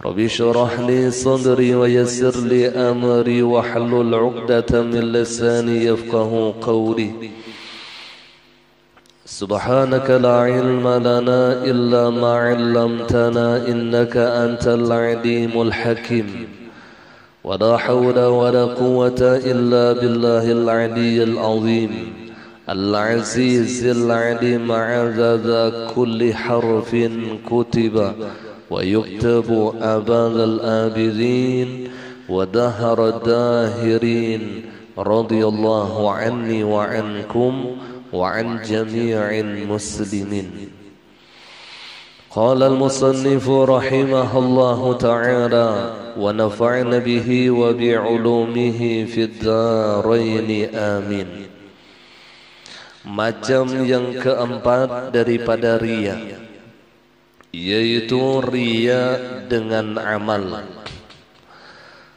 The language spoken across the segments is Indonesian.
رب اشرح لي صدري ويسر لي أمري واحلل عقدة من لساني يفقه قولي سبحانك لا علم لنا إلا ما علمتنا إنك أنت العليم الحكيم ولا حول ولا قوة إلا بالله العلي العظيم العزيز العليم عدد كل حرف كتب ويكتب أبد الآبدين ودهر الداهرين رضي الله عني وعنكم وعن جميع المسلمين. قال المصنف رحمه الله تعالى ونفعنا به وبعلومه في الدارين آمين. Macam yang keempat daripada riya, yaitu riya dengan amal.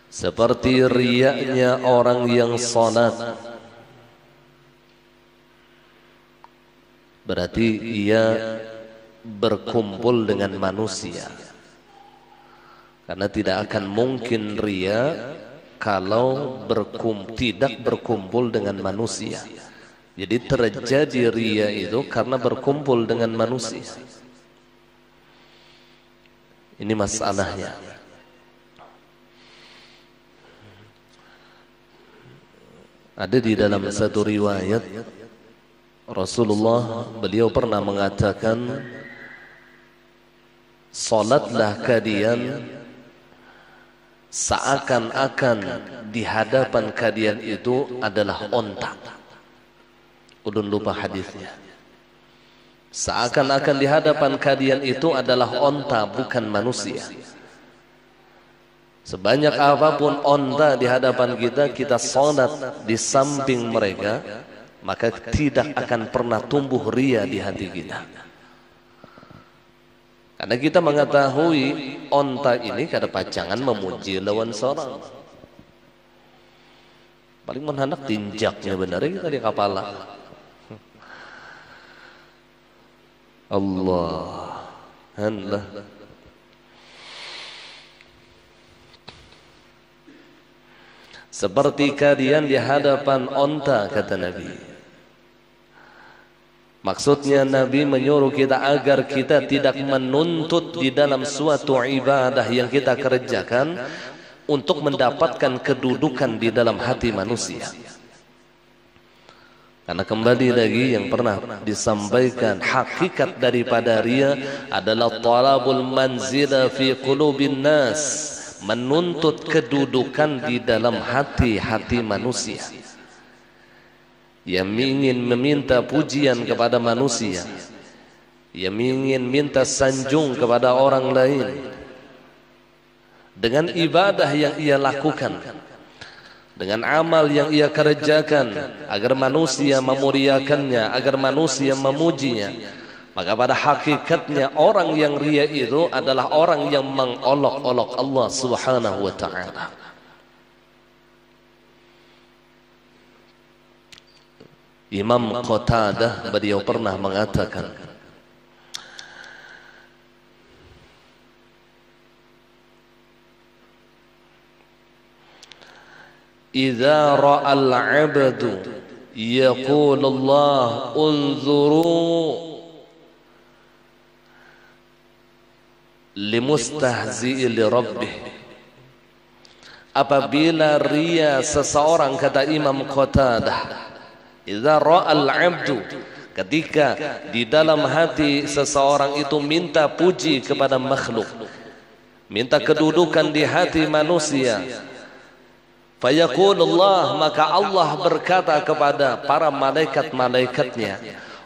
Seperti riyanya orang yang salat, berarti ia berkumpul dengan manusia. Karena tidak akan mungkin riya kalau tidak berkumpul dengan manusia. Jadi terjadi riya itu karena berkumpul dengan manusia. Ini masalahnya. Ada di dalam satu riwayat Rasulullah, beliau pernah mengatakan, salatlah kalian seakan-akan di hadapan kalian itu adalah onta. Ulun lupa hadisnya. Seakan-akan di hadapan kalian itu adalah onta, bukan manusia. Sebanyak apapun onta di hadapan kita, kita salat di samping mereka, maka tidak akan pernah tumbuh riya di hati kita. Karena kita mengetahui onta ini kada pacangan memuji lawan seorang. Paling menhandak tinjaknya benar kita di kepala. Allah Allah. Seperti kalian di hadapan onta, kata Nabi. Maksudnya Nabi menyuruh kita agar kita tidak menuntut di dalam suatu ibadah yang kita kerjakan untuk mendapatkan kedudukan di dalam hati manusia. Karena kembali lagi yang pernah disampaikan, hakikat daripada riya adalah talabul manzila fi qulubin nas, menuntut kedudukan di dalam hati-hati manusia. Yang ingin meminta pujian kepada manusia, yang ingin minta sanjung kepada orang lain dengan ibadah yang ia lakukan, dengan amal yang ia kerjakan agar manusia memuliakannya, agar manusia memujinya. Maka pada hakikatnya orang yang riya itu adalah orang yang mengolok-olok Allah Subhanahu wa ta'ala. Imam Qatadah beliau pernah mengatakan, "Idza ra'al 'abdu yaqulu Allah unzuru limustahzi'i li rabbih." Apabila riya seseorang, kata Imam Qatadah, idza ra'al 'abdu, ketika di dalam hati seseorang itu minta puji kepada makhluk, minta kedudukan di hati manusia, fayaqulullah, maka Allah berkata kepada para malaikat-malaikatnya,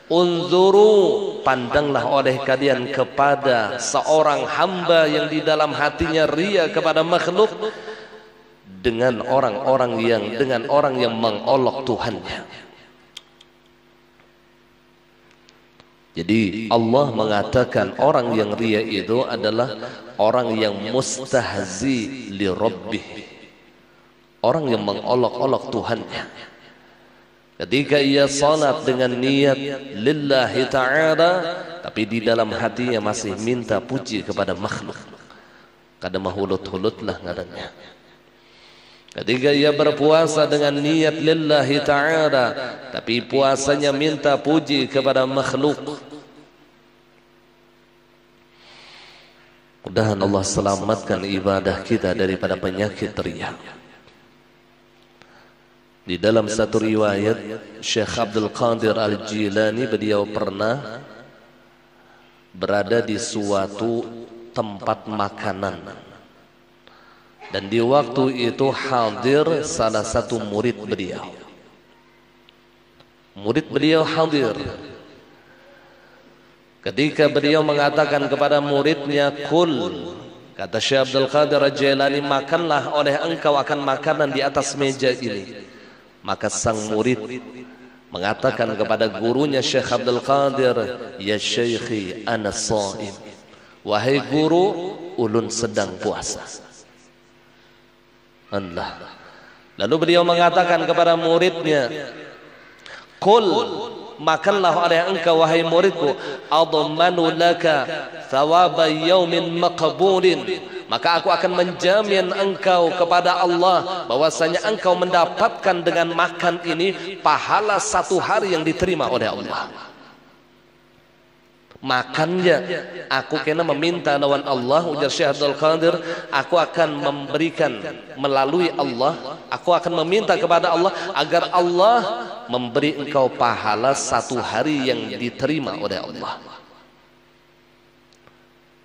unzuru, pandanglah oleh kalian kepada seorang hamba yang di dalam hatinya riya kepada makhluk dengan orang yang mengolok Tuhannya. Jadi Allah mengatakan orang yang riya itu adalah orang yang mustahzi li rabbih, orang yang mengolok-olok Tuhannya. Ketika ia salat dengan niat lillahi ta'ala, tapi di dalam hatinya masih minta puji kepada makhluk. kada mahulut-hulut lah ngarannya. Ketika ia berpuasa dengan niat lillahi ta'ala, tapi puasanya minta puji kepada makhluk, mudah-mudahan Allah selamatkan ibadah kita daripada penyakit riya. Di dalam satu riwayat, Syekh Abdul Qadir Al-Jilani, beliau pernah berada di suatu tempat makanan, dan di waktu itu hadir salah satu murid beliau. Murid beliau hadir. Ketika beliau mengatakan kepada muridnya, "Kul," kata Syekh Abdul Qadir Al-Jilani, "makanlah oleh engkau akan makanan di atas meja ini." Maka sang murid mengatakan kepada gurunya Syekh Abdul Qadir, "Ya Syekhi, ana shaim." Wahai guru, ulun sedang puasa. Allah. Lalu beliau mengatakan kepada muridnya, "Qul," makanlah oleh engkau wahai muridku, "admanu laka thawaba yaumin maqbulin." Maka aku akan menjamin engkau kepada Allah bahwasanya engkau mendapatkan dengan makan ini pahala satu hari yang diterima oleh Allah. Makannya aku kena meminta lawan Allah, ujar Syekh Abdul Qadir, aku akan memberikan melalui Allah, aku akan meminta kepada Allah agar Allah memberi engkau pahala satu hari yang diterima oleh Allah.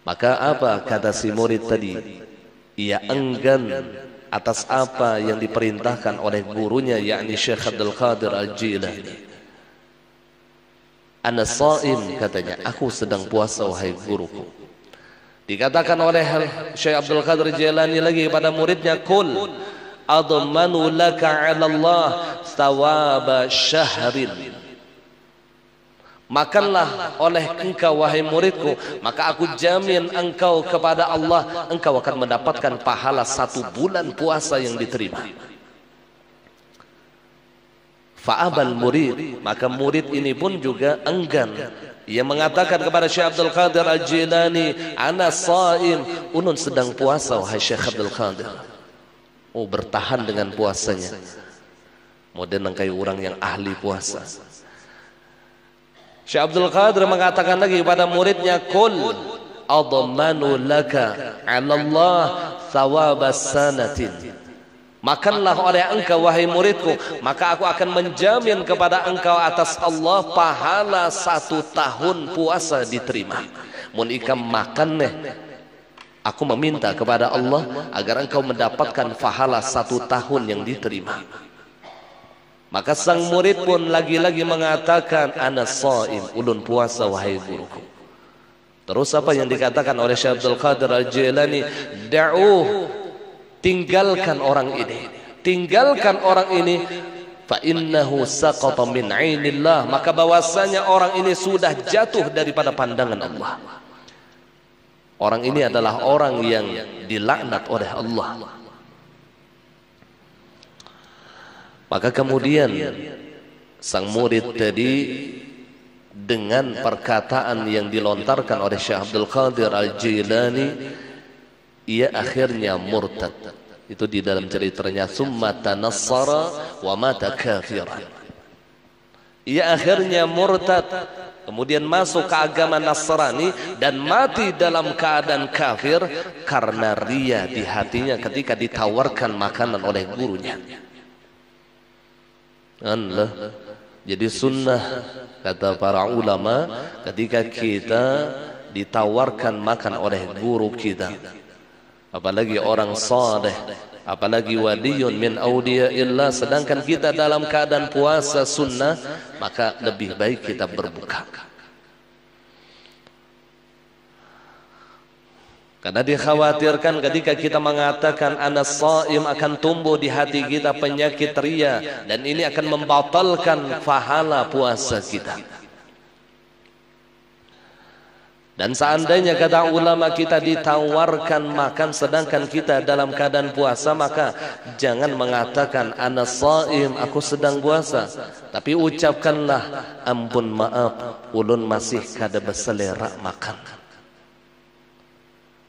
Maka apa kata si murid tadi? Ia enggan atas apa yang diperintahkan oleh gurunya, yakni Syekh Abdul Qadir Al-Jilani. "Ana shaim," katanya, "aku sedang puasa wahai guruku." Dikatakan oleh Syekh Abdul Qadir Al-Jilani lagi kepada muridnya, "Qul admanu laka 'ala Allah thawaba syahrin." Makanlah oleh engkau wahai muridku, maka aku jamin engkau kepada Allah, engkau akan mendapatkan pahala satu bulan puasa yang diterima. Fa'abal murid, maka murid ini pun juga enggan. Ia mengatakan kepada Syekh Abdul Qadir Al-Jilani, "Ana shaim," ulun sedang puasa wahai Syekh Abdul Qadir. Oh, bertahan dengan puasanya. Modern kayak orang yang ahli puasa. Syekh Abdul Qadir mengatakan lagi kepada muridnya, "Qul admanu laka 'ala Allah thawaba sanatin." Makanlah oleh engkau wahai muridku, maka aku akan menjamin kepada engkau atas Allah pahala satu tahun puasa diterima. Mun ikam makan nih, aku meminta kepada Allah agar engkau mendapatkan pahala satu tahun yang diterima. Maka sang murid pun lagi-lagi mengatakan, "Ana shaim," ulun puasa wahai guruku. Terus apa yang dikatakan oleh Syekh Abdul Qadir Al-Jilani? "Da'uh," tinggalkan orang ini, tinggalkan orang ini, "fa innahu saqata min 'ainillah," maka bahwasanya orang ini sudah jatuh daripada pandangan Allah. Orang ini adalah orang yang dilaknat oleh Allah. Maka kemudian sang murid tadi dengan perkataan yang dilontarkan oleh Syekh Abdul Qadir Al-Jilani, ia akhirnya murtad. Itu di dalam ceritanya, "Summa tanassara wa mata kafiran." Ia akhirnya murtad, kemudian masuk ke agama Nasrani dan mati dalam keadaan kafir karena ria di hatinya ketika ditawarkan makanan oleh gurunya. Allah. Jadi sunnah kata para ulama, ketika kita ditawarkan makan oleh guru kita, apalagi orang saleh, apalagi waliyun min awliyaillah, sedangkan kita dalam keadaan puasa sunnah, maka lebih baik kita berbuka. Karena dikhawatirkan ketika kita mengatakan ana shaim akan tumbuh di hati kita penyakit ria, dan ini akan membatalkan pahala puasa kita. Dan seandainya kata ulama kita ditawarkan makan sedangkan kita dalam keadaan puasa, maka jangan mengatakan ana shaim, aku sedang puasa, tapi ucapkanlah ampun maaf ulun masih kada berselera makan.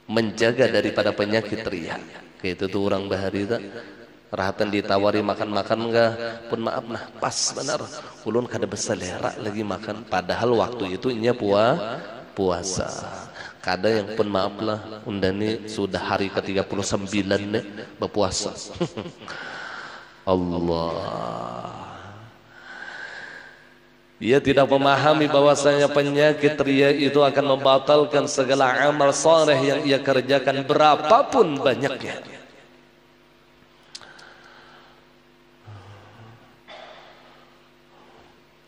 menjaga daripada penyakit ria. Kayak itu tuh orang bahari tak rahatan ditawari makan-makan enggak pun maaf nah pas benar ulun kada beselera lagi makan padahal waktu itu inya puasa kada yang pun maaf lah undani sudah hari ke-39 nih berpuasa. Allah, dia tidak memahami bahwasanya penyakit ria itu akan membatalkan segala amal saleh yang ia kerjakan berapapun banyaknya.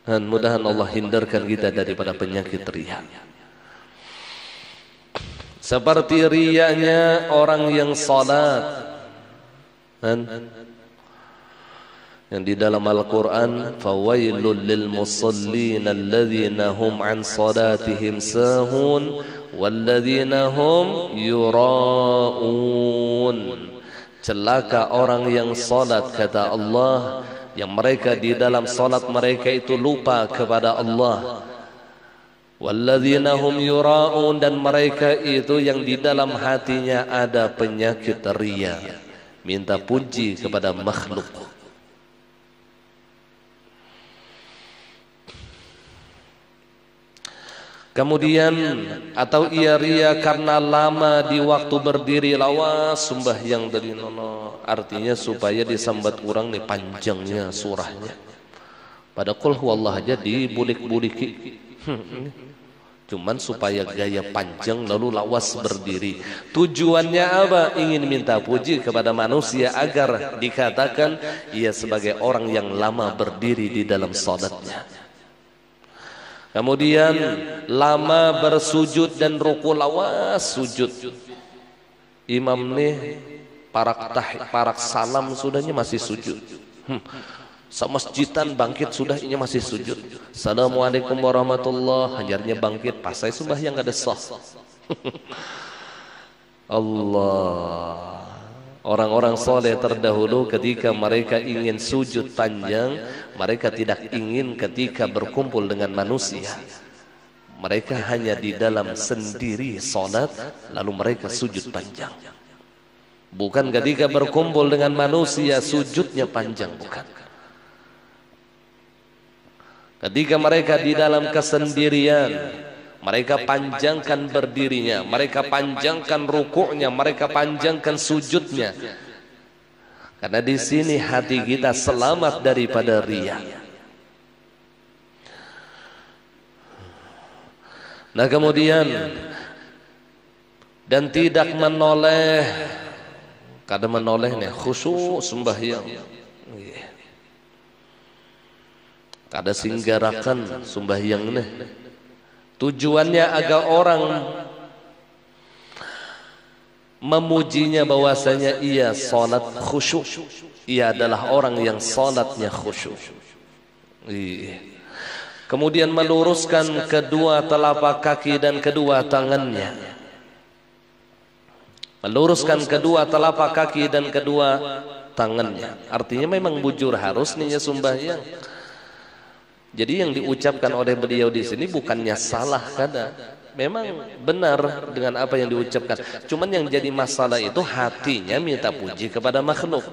Dan mudahan Allah hindarkan kita daripada penyakit ria. Seperti rianya orang yang salat. Yang di dalam Al-Quran, fawailul lil musallin alladzina hum an salatihim sahun walladzina hum yura'un. Celaka orang yang salat, kata Allah, yang mereka di dalam salat mereka itu lupa kepada Allah. Walladzina hum yura'un, dan mereka itu yang di dalam hatinya ada penyakit riya, minta puji kepada makhluk. Kemudian atau ia ria karena lama di waktu berdiri lawas sembahyang dari nono, artinya supaya disambat orang nih panjangnya surahnya. Pada qul huwallah aja dibulik-buliki, cuman supaya gaya panjang lalu lawas berdiri. Tujuannya apa? Ingin minta puji kepada manusia agar dikatakan ia sebagai orang yang lama berdiri di dalam salatnya. Kemudian lama bersujud dan ruku lawas sujud. Imam nih parak salam sudahnya masih sujud. Semasjidan bangkit sudah ini masih sujud. Assalamualaikum warahmatullah, hajarnya bangkit pas saya sembahyang ada sah. Allah. Orang-orang soleh terdahulu ketika mereka ingin sujud panjang, mereka tidak ingin ketika berkumpul dengan manusia. Mereka hanya di dalam sendiri salat, lalu mereka sujud panjang. Bukan ketika berkumpul dengan manusia sujudnya panjang, bukan. Ketika mereka di dalam kesendirian, mereka panjangkan berdirinya, mereka panjangkan rukuknya, mereka panjangkan sujudnya. Karena di sini hati kita selamat daripada riya. Nah kemudian dan tidak menoleh, kadang menolehnya khusyuk sembahyang. Kada singgarakan sembahyang nih. Tujuannya agar orang memujinya bahwasanya ia salat khusyuk. Ia adalah orang yang salatnya khusyuk. Kemudian meluruskan kedua telapak kaki dan kedua tangannya. Meluruskan kedua telapak kaki dan kedua tangannya. Artinya memang bujur harus ninya sembahyang. Jadi yang diucapkan oleh beliau di sini bukannya salah kada, memang benar dengan apa yang diucapkan. Cuman yang jadi masalah itu hatinya minta puji kepada makhluk.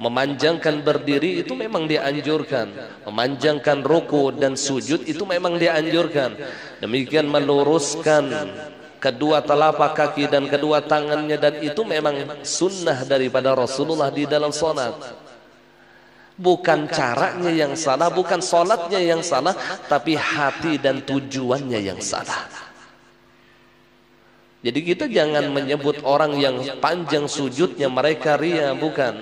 Memanjangkan berdiri itu memang dianjurkan, memanjangkan ruku dan sujud itu memang dianjurkan. Demikian meluruskan kedua telapak kaki dan kedua tangannya, dan itu memang sunnah daripada Rasulullah di dalam salat. Bukan caranya yang salah, bukan sholatnya yang salah, tapi hati dan tujuannya yang salah. Jadi kita jangan menyebut orang yang panjang sujudnya mereka ria, bukan.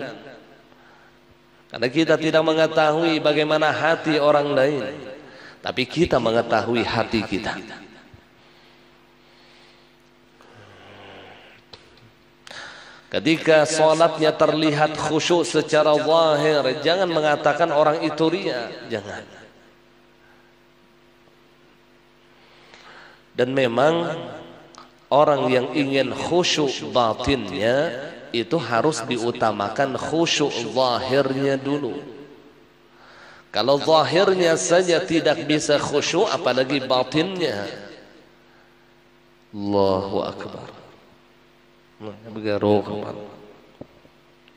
Karena kita tidak mengetahui bagaimana hati orang lain, tapi kita mengetahui hati kita. Ketika sholatnya terlihat khusyuk secara zahir, jangan mengatakan orang itu ria, jangan. Dan memang orang yang ingin khusyuk batinnya itu harus diutamakan khusyuk zahirnya dulu. Kalau zahirnya saja tidak bisa khusyuk, apalagi batinnya. Allahu Akbar.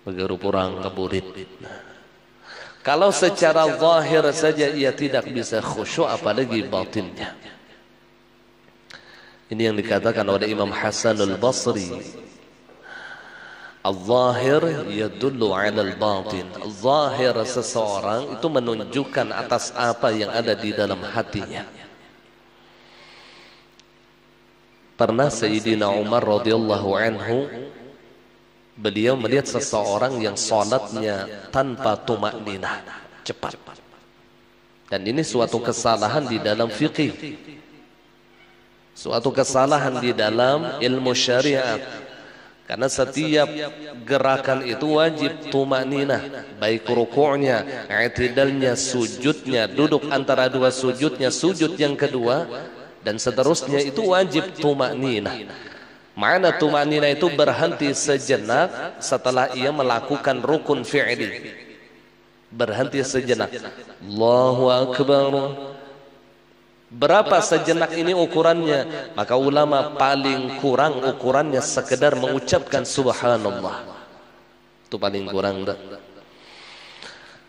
begaru purang kaburit. Kalau secara zahir saja ia tidak bisa khusyuk, apalagi batinnya. Ini yang dikatakan oleh Imam Hasan al-Basri, al-zahir yadullu ala al-batin. Al-zahir seseorang itu menunjukkan atas apa yang ada di dalam hatinya. Pernah Sayyidina Umar radhiyallahu anhu, beliau melihat seseorang yang salatnya tanpa tumakninah, cepat. Dan ini suatu kesalahan di dalam fikih, suatu kesalahan di dalam ilmu syariat. Karena setiap gerakan itu wajib tumakninah, baik ruku'nya, i'tidalnya, sujudnya, duduk antara dua sujudnya, sujud yang kedua, dan seterusnya itu wajib tumakninah. Makna tumakninah itu berhenti sejenak setelah ia melakukan rukun fi'li. Berhenti sejenak. Allahu Akbar. Berapa sejenak ini ukurannya? Maka ulama paling kurang ukurannya sekedar mengucapkan subhanallah. Itu paling kurang dah.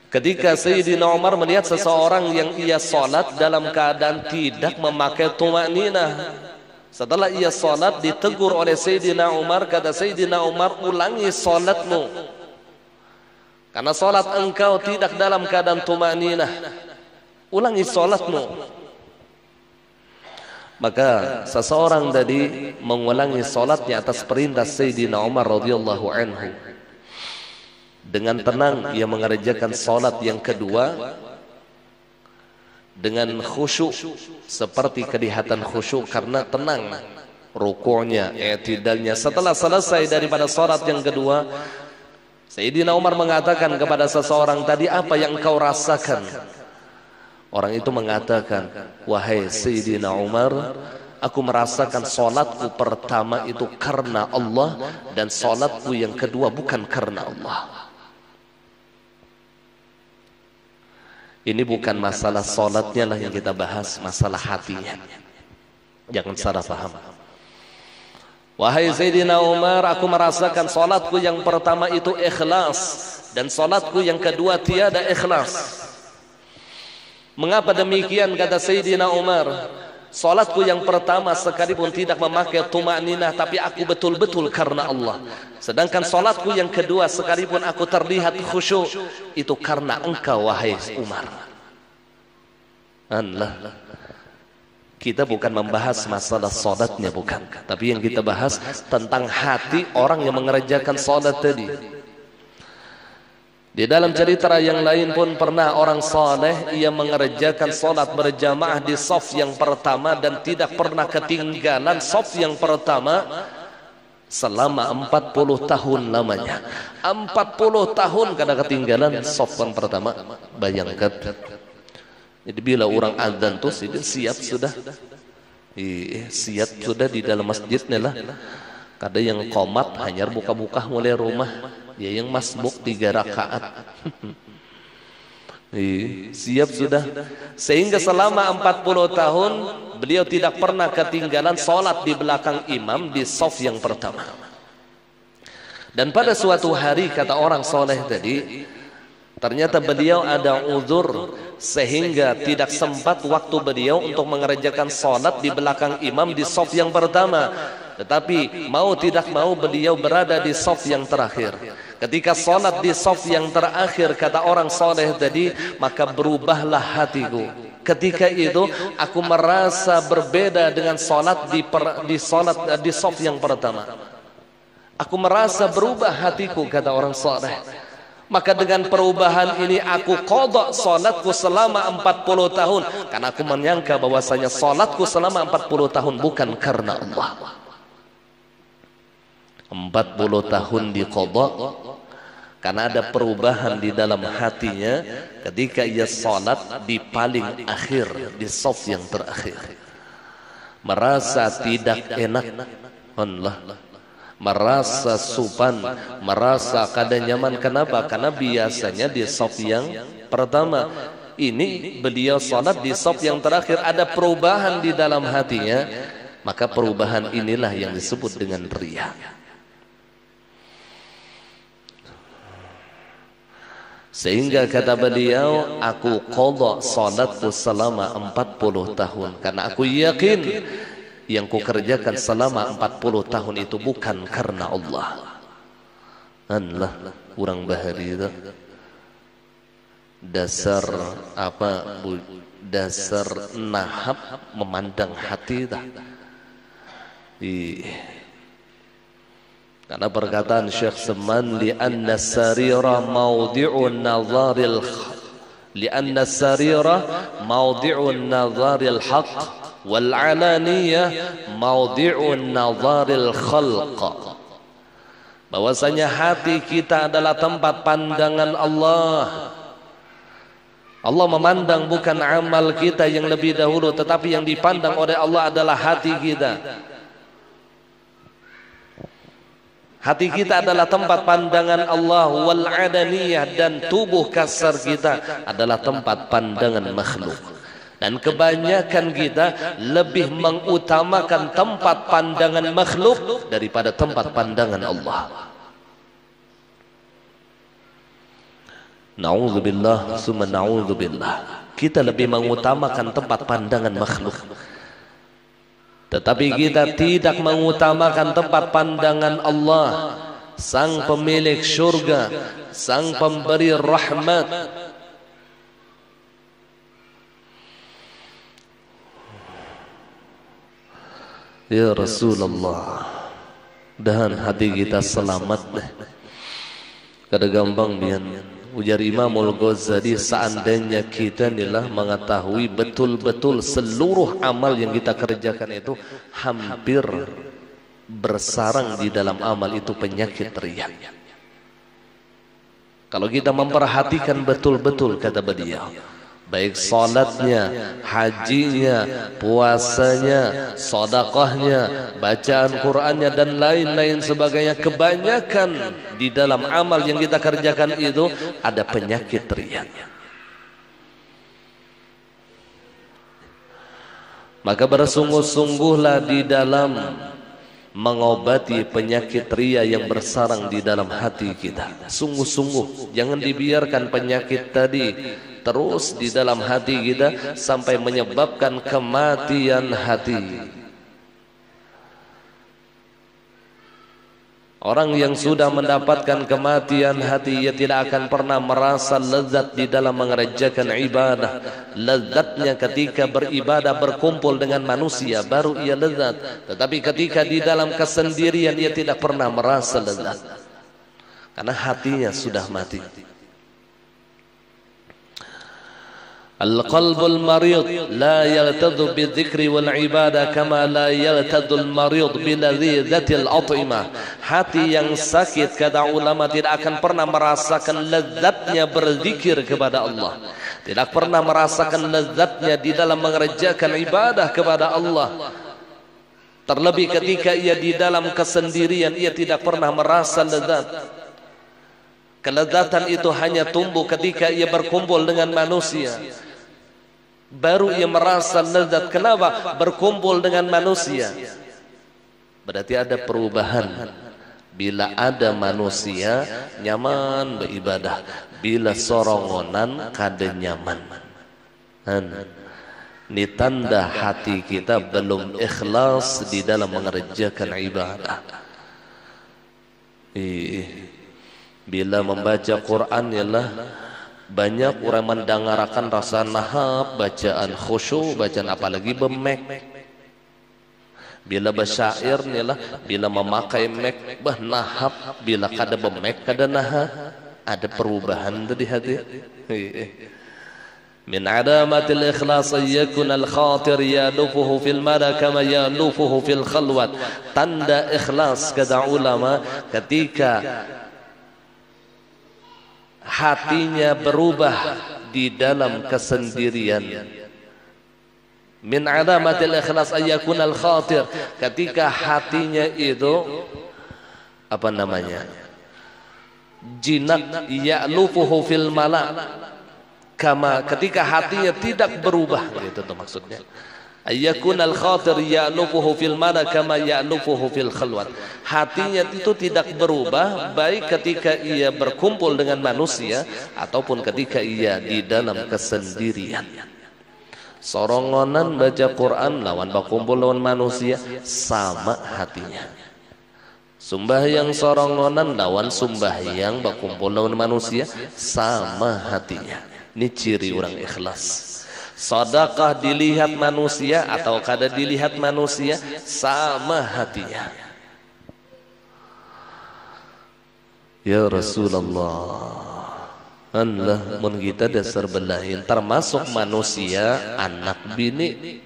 Ketika Sayyidina Umar melihat seseorang yang ia salat dalam keadaan tidak memakai tumakninah, setelah ia salat ditegur oleh Sayyidina Umar, kata Sayyidina Umar, ulangi salatmu, karena salat engkau tidak dalam keadaan tumakninah. Ulangi salatmu. Maka seseorang tadi mengulangi salatnya atas perintah Sayyidina Umar radhiyallahu anhu. Dengan tenang ia mengerjakan salat yang kedua dengan khusyuk, seperti kelihatan khusyuk karena tenang ruku'nya, i'tidalnya. Setelah selesai daripada salat yang kedua, Sayyidina Umar mengatakan kepada seseorang tadi, apa yang engkau rasakan? Orang itu mengatakan, wahai Sayyidina Umar, aku merasakan salatku pertama itu karena Allah, dan salatku yang kedua bukan karena Allah. Ini bukan masalah salatnya lah yang kita bahas, masalah hatinya. Jangan salah paham. Wahai Sayyidina Umar, aku merasakan salatku yang pertama itu ikhlas, dan salatku yang kedua tiada ikhlas. Mengapa demikian, kata Sayyidina Umar? Salatku yang pertama sekalipun tidak memakai tumakninah, tapi aku betul-betul karena Allah. Sedangkan salatku yang kedua sekalipun aku terlihat khusyuk, itu karena engkau wahai Umar. Allah. Kita bukan membahas masalah salatnya, bukan. Tapi yang kita bahas tentang hati orang yang mengerjakan salat tadi. Di dalam cerita yang lain pun pernah orang saleh ia mengerjakan salat berjamaah di shaf yang pertama dan tidak pernah ketinggalan shaf yang pertama selama 40 tahun lamanya. 40 tahun kada ketinggalan shaf yang pertama. Bayangkan. Jadi bila orang azan tuh siap sudah. Siap sudah di dalam masjidnya lah. Kada yang qomat hanya buka-buka mulai rumah. Ya yang masbuk 3 rakaat. Siap sudah. Sehingga selama 40 tahun beliau tidak pernah ketinggalan salat di belakang imam di shaf yang pertama. Dan pada suatu hari, kata orang soleh tadi, ternyata beliau ada uzur sehingga tidak sempat waktu beliau untuk mengerjakan salat di belakang imam di shaf yang pertama. Tetapi mau tidak mau beliau berada di shaf yang terakhir. Ketika salat di shaf yang terakhir, kata orang soleh tadi, maka berubahlah hatiku. Ketika itu aku merasa berbeda dengan salat di shaf yang pertama. Aku merasa berubah hatiku, kata orang soleh. Maka dengan perubahan ini aku qadha salatku selama 40 tahun, karena aku menyangka bahwasanya salatku selama 40 tahun bukan karena Allah. 40 tahun diqadha karena ada perubahan di dalam hatinya ketika ia salat di paling akhir, di shaf yang terakhir. Merasa tidak enak, Allah, merasa supan, merasa kada nyaman. Kenapa? Karena biasanya di shaf yang pertama. Ini beliau salat di shaf yang terakhir, ada perubahan di dalam hatinya. Maka perubahan inilah yang disebut dengan riya. Sehingga kata beliau, aku qadha salatku selama 40 tahun karena aku yakin yang ku kerjakan selama 40 tahun itu bukan karena Allah. Allah kurang bahari itu. Dasar apa bu, dasar nahab memandang hati dah. Karena perkataan Syekh Seman, li'anna sarira mawdi'un nazaril li'anna sarira mawdi'un nazaril haqq wal alaniyah mawdi'un nazaril khalq. Bahwasanya hati kita adalah tempat pandangan Allah. Allah memandang bukan amal kita yang lebih dahulu, tetapi yang dipandang oleh Allah adalah hati kita. Hati kita adalah tempat pandangan Allah, wal adaniyah, dan tubuh kasar kita adalah tempat pandangan makhluk. Dan kebanyakan kita lebih mengutamakan tempat pandangan makhluk daripada tempat pandangan Allah. Na'udzubillah summa na'udzubillah. Kita lebih mengutamakan tempat pandangan makhluk, tetapi kita tidak mengutamakan tempat pandangan Allah, Sang pemilik syurga, Sang pemberi rahmat. Ya Rasulullah, dan hati kita selamat deh. Kada gampang bian. Ujar Imamul Ghazali, seandainya kita inilah mengetahui betul-betul seluruh amal yang kita kerjakan itu hampir bersarang di dalam amal itu penyakit riya. Kalau kita memperhatikan betul-betul, kata beliau, baik salatnya, hajinya, puasanya, sedekahnya, bacaan Qur'annya, dan lain-lain sebagainya, kebanyakan di dalam amal yang kita kerjakan itu ada penyakit riya. Maka bersungguh-sungguhlah di dalam mengobati penyakit riya yang bersarang di dalam hati kita. Sungguh-sungguh, jangan dibiarkan penyakit tadi terus di dalam hati kita sampai menyebabkan kematian hati. Orang yang sudah mendapatkan kematian hati, ia tidak akan pernah merasa lezat di dalam mengerjakan ibadah. Lezatnya ketika beribadah berkumpul dengan manusia baru ia lezat. Tetapi ketika di dalam kesendirian ia tidak pernah merasa lezat, karena hatinya sudah mati. Al-qalbul marid la yaghtadhu bidzikri wal ibadah kama la yaghtadhu al-marid biladzzatil at'imah. Hati yang sakit, kata ulama, tidak akan pernah merasakan lezatnya berzikir kepada Allah, tidak pernah merasakan lezatnya di dalam mengerjakan ibadah kepada Allah. Terlebih ketika ia di dalam kesendirian, ia tidak pernah merasa lezat. Kelezatan itu hanya tumbuh ketika ia berkumpul dengan manusia, baru ia merasa lezat. Kenapa? Berkumpul dengan manusia. Berarti ada perubahan. Bila ada manusia, nyaman beribadah. Bila sorongonan, kada nyaman. Ini tanda hati kita belum ikhlas di dalam mengerjakan ibadah. Bila membaca Quran ialah banyak orang mendengarkan rasa nahap, bacaan khusyuk, bacaan apalagi bemek. Bila bersyair ialah bila memakai mek bah nahap, bila kada bemek kada nahap. Ada perubahan di hati. Min adamatil ikhlas yakun al khatir yalufuhu fil mala kama yalufuhu fil khalwat. Tanda ikhlas, kata ulama, ketika hatinya berubah di dalam kesendirian. Min alamatil ikhlas ayyakun al khatir, ketika hatinya itu apa namanya, jinak, ya'lufuhu fil mala, kama, ketika hatinya tidak berubah, gitu tuh maksudnya. Ayyakun al-khatir ya'lufuhu fil mana kama ya'lufuhu fil khalwat. Hatinya itu tidak berubah baik ketika ia berkumpul dengan manusia ataupun ketika ia di dalam kesendirian. Sorongonan baca Quran lawan berkumpul lawan manusia sama hatinya. Sembahyang sorongonan lawan sembahyang berkumpul lawan manusia sama hatinya. Ini ciri orang ikhlas. Sedekah dilihat manusia atau kada dilihat manusia sama hatinya. Ya Rasulullah, Allah mun kita dasar belahin termasuk manusia anak bini.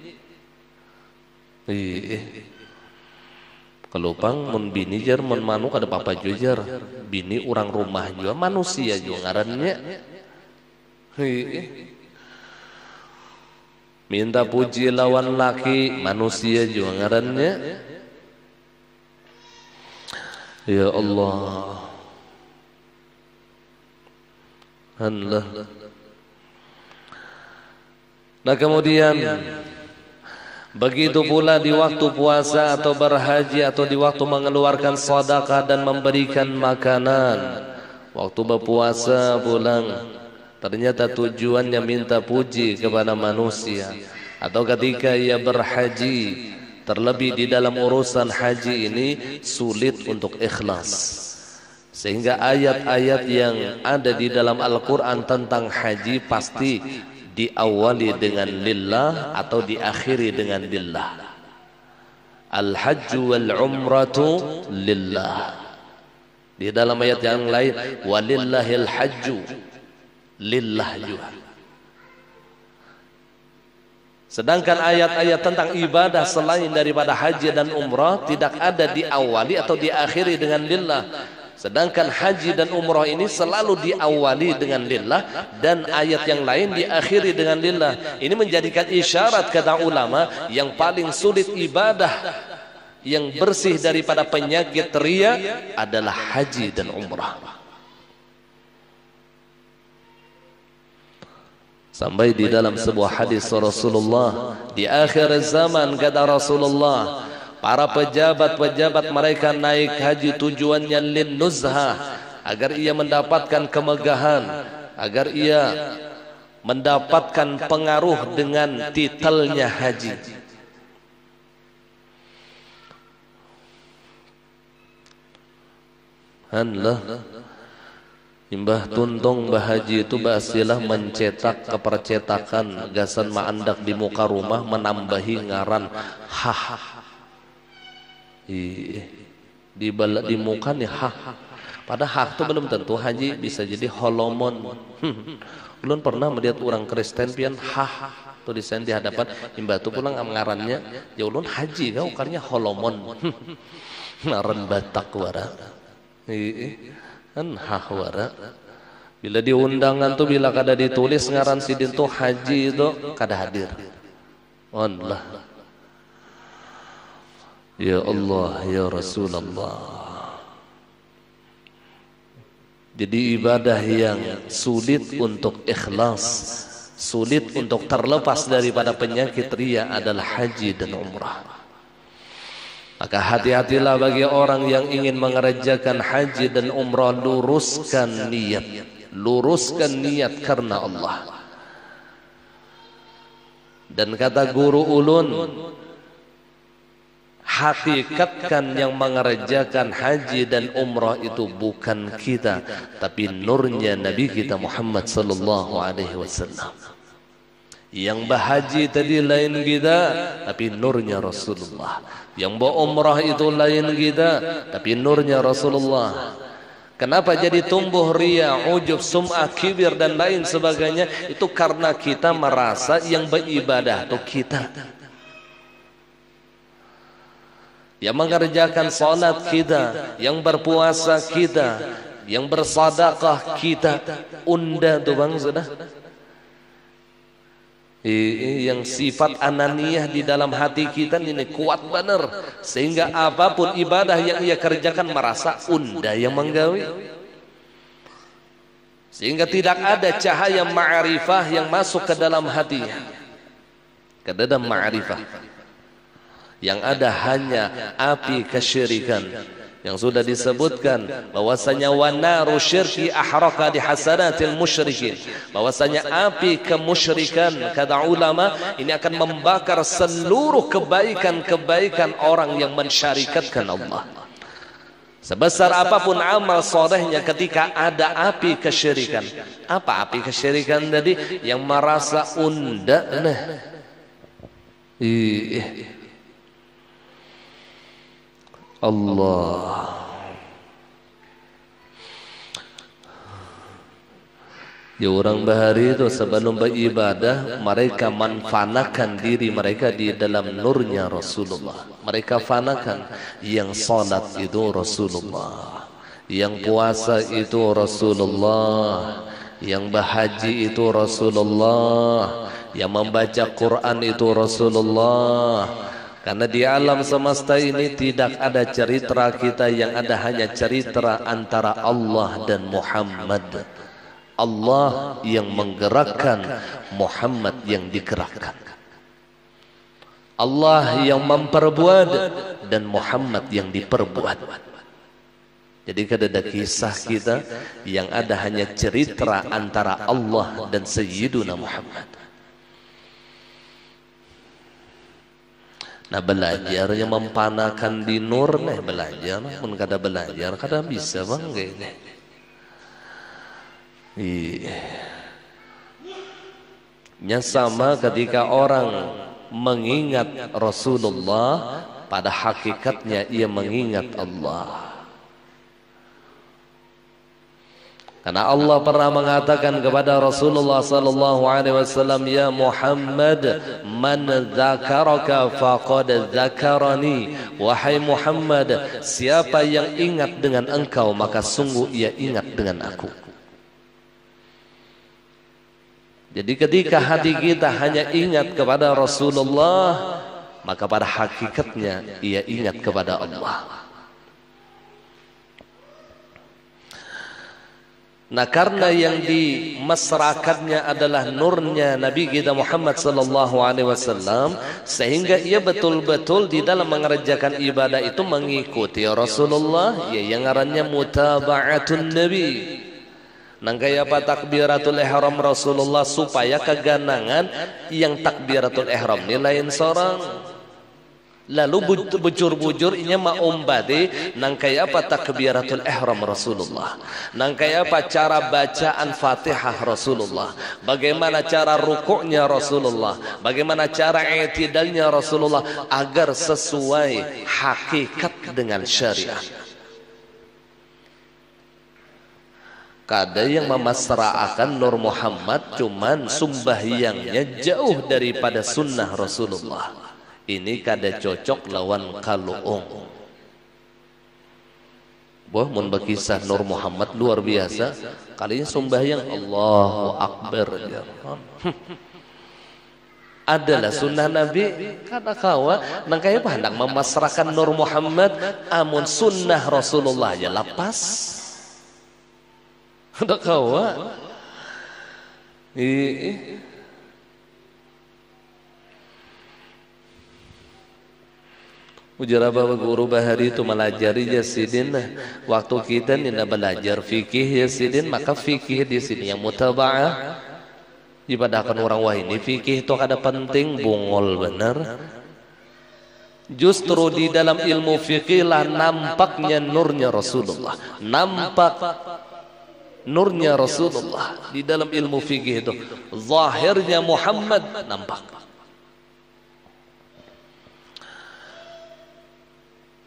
Kelupang mun bini jar mun manuk ada papa jujar. Bini orang rumah juga manusia juga ngarannya. Minta puji lawan laki manusia juga ngarannya. Ya Allah, Allah. Nah kemudian begitu pula di waktu puasa atau berhaji atau di waktu mengeluarkan sedekah dan memberikan makanan. Waktu berpuasa pulang ternyata tujuannya minta puji kepada manusia, atau ketika ia berhaji, terlebih di dalam urusan haji ini sulit untuk ikhlas, sehingga ayat-ayat yang ada di dalam Al-Quran tentang haji pasti diawali dengan lillah atau diakhiri dengan lillah. Al-hajju wal-umratu lillah. Di dalam ayat yang lain walillahil hajju, lillah juga. Sedangkan ayat-ayat tentang ibadah selain daripada haji dan umrah tidak ada diawali atau diakhiri dengan lillah. Sedangkan haji dan umrah ini selalu diawali dengan lillah dan ayat yang lain diakhiri dengan lillah. Ini menjadikan isyarat kata ulama yang paling sulit ibadah yang bersih daripada penyakit ria adalah haji dan umrah. Sampai di dalam sebuah hadis Rasulullah, di akhir zaman kata Rasulullah, para pejabat-pejabat mereka naik haji tujuannya lin nuzha, agar ia mendapatkan kemegahan, agar ia mendapatkan pengaruh dengan titelnya haji. Allah, Imbah Tuntung Bahaji itu basilah mencetak kepercetakan gasan maandak di muka rumah menambahi ngaran hah. Di muka nih hah. Padahal hah itu belum tentu haji, bisa jadi holomon. Belum pernah melihat orang Kristen pian hah tulisan di hadapan imbah itu pulang ngarannya ya ulun haji kau karnya holomon. Ngaran Batak wara. Kan hahwara bila diundangan tuh bila kada ditulis ngaran sidin tuh haji itu kada hadir. Allah, ya Allah, ya Rasulullah. Jadi ibadah yang sulit untuk ikhlas, sulit untuk terlepas daripada penyakit ria adalah haji dan umrah. Maka hati-hatilah bagi orang yang ingin mengerjakan haji dan umrah, luruskan niat karena Allah. Dan kata guru ulun, hakikatkan yang mengerjakan haji dan umrah itu bukan kita, tapi nurnya Nabi kita Muhammad sallallahu alaihi wasallam. Yang berhaji tadi lain kita, tapi nurnya Rasulullah. Yang berumrah itu lain kita, tapi nurnya Rasulullah. Kenapa jadi tumbuh ria, ujub, sum'ah, kibir dan lain sebagainya? Itu karena kita merasa yang beribadah itu kita, yang mengerjakan salat kita, yang berpuasa kita, yang bersedekah kita. Unda tuh bang sudah. Yang sifat ananiyah di dalam hati kita ini kuat benar, sehingga apapun ibadah yang ia kerjakan merasa unda yang menggawi, sehingga tidak ada cahaya ma'rifah yang masuk ke dalam hatinya. Kadada ma'rifah. Yang ada hanya api kesyirikan. Yang sudah disebutkan bahwasanya wanaru syirki ahraka di hasanatil musyrikin, bahwasanya api kemusyrikan kata ulama ini akan membakar seluruh kebaikan-kebaikan orang yang mensyarikatkan Allah. Sebesar apapun amal solehnya ketika ada api kesyirikan. Apa api kesyirikan tadi? Yang merasa unda nah. Allah. Ya orang bahari itu sebelum beribadah mereka manfanakan diri mereka di dalam nurnya Rasulullah. Mereka fanakan yang salat itu Rasulullah, yang puasa itu Rasulullah, yang berhaji itu Rasulullah, yang membaca Quran itu Rasulullah. Karena di alam semesta ini tidak ada cerita kita, yang ada hanya cerita antara Allah dan Muhammad. Allah yang menggerakkan, Muhammad yang digerakkan. Allah yang memperbuat dan Muhammad yang diperbuat. Jadi kadada kisah kita yang ada hanya cerita antara Allah dan Sayyiduna Muhammad. Nah belajarnya mempanakan di nur nih belajar, pun kada belajar kada bisa bang gini. Nya sama ketika orang mengingat Rasulullah, pada hakikatnya ia mengingat Allah. Karena Allah pernah mengatakan kepada Rasulullah sallallahu alaihi wasallam, ya Muhammad, man dzakaraka faqad dzakarani. Wahai Muhammad, siapa yang ingat dengan engkau maka sungguh ia ingat dengan aku. Jadi ketika hati kita hanya ingat kepada Rasulullah, maka pada hakikatnya ia ingat kepada Allah. Nah karena yang dimasrakatnya adalah nurnya Nabi kita Muhammad sallallahu alaihi wasallam, sehingga ia betul-betul di dalam mengerjakan ibadah itu mengikuti Rasulullah, ya yang ngarannya mutaba'atun Nabi. Nang kaya apa takbiratul ihram Rasulullah supaya keganangan yang takbiratul ihram ni lain seorang. Lalu bujur-bujur inya maumbade nang kaya apa takbiratul ihram Rasulullah, nang kaya apa cara bacaan Fatihah Rasulullah, bagaimana cara rukuknya Rasulullah, bagaimana cara i'tidalnya Rasulullah agar sesuai hakikat dengan syariat. Kada yang memasra'akan Nur Muhammad cuman sumbahyangnya jauh daripada sunnah Rasulullah. Ini kada cocok lawan kaluung. Boh mun berkisah Nur Muhammad luar biasa. Kalinya sembahyang Allahu Akbar. Adalah sunnah Nabi. Kada kawa nang kaya hendak memasrahkan Nur Muhammad, amun sunnah Rasulullah ya lapas. Kada kawa. Ujar Bapak guru bahari itu melajari ya sidin. Waktu kita tidak belajar fikih ya sidin, maka fikih di sini yang mutaba'ah. Ibadahkan orang wah ini fikih itu kada penting, bungol benar. Justru di dalam ilmu fikih lah nampaknya nurnya Rasulullah. Nampak nurnya Rasulullah di dalam ilmu fikih itu. Zahirnya Muhammad nampak.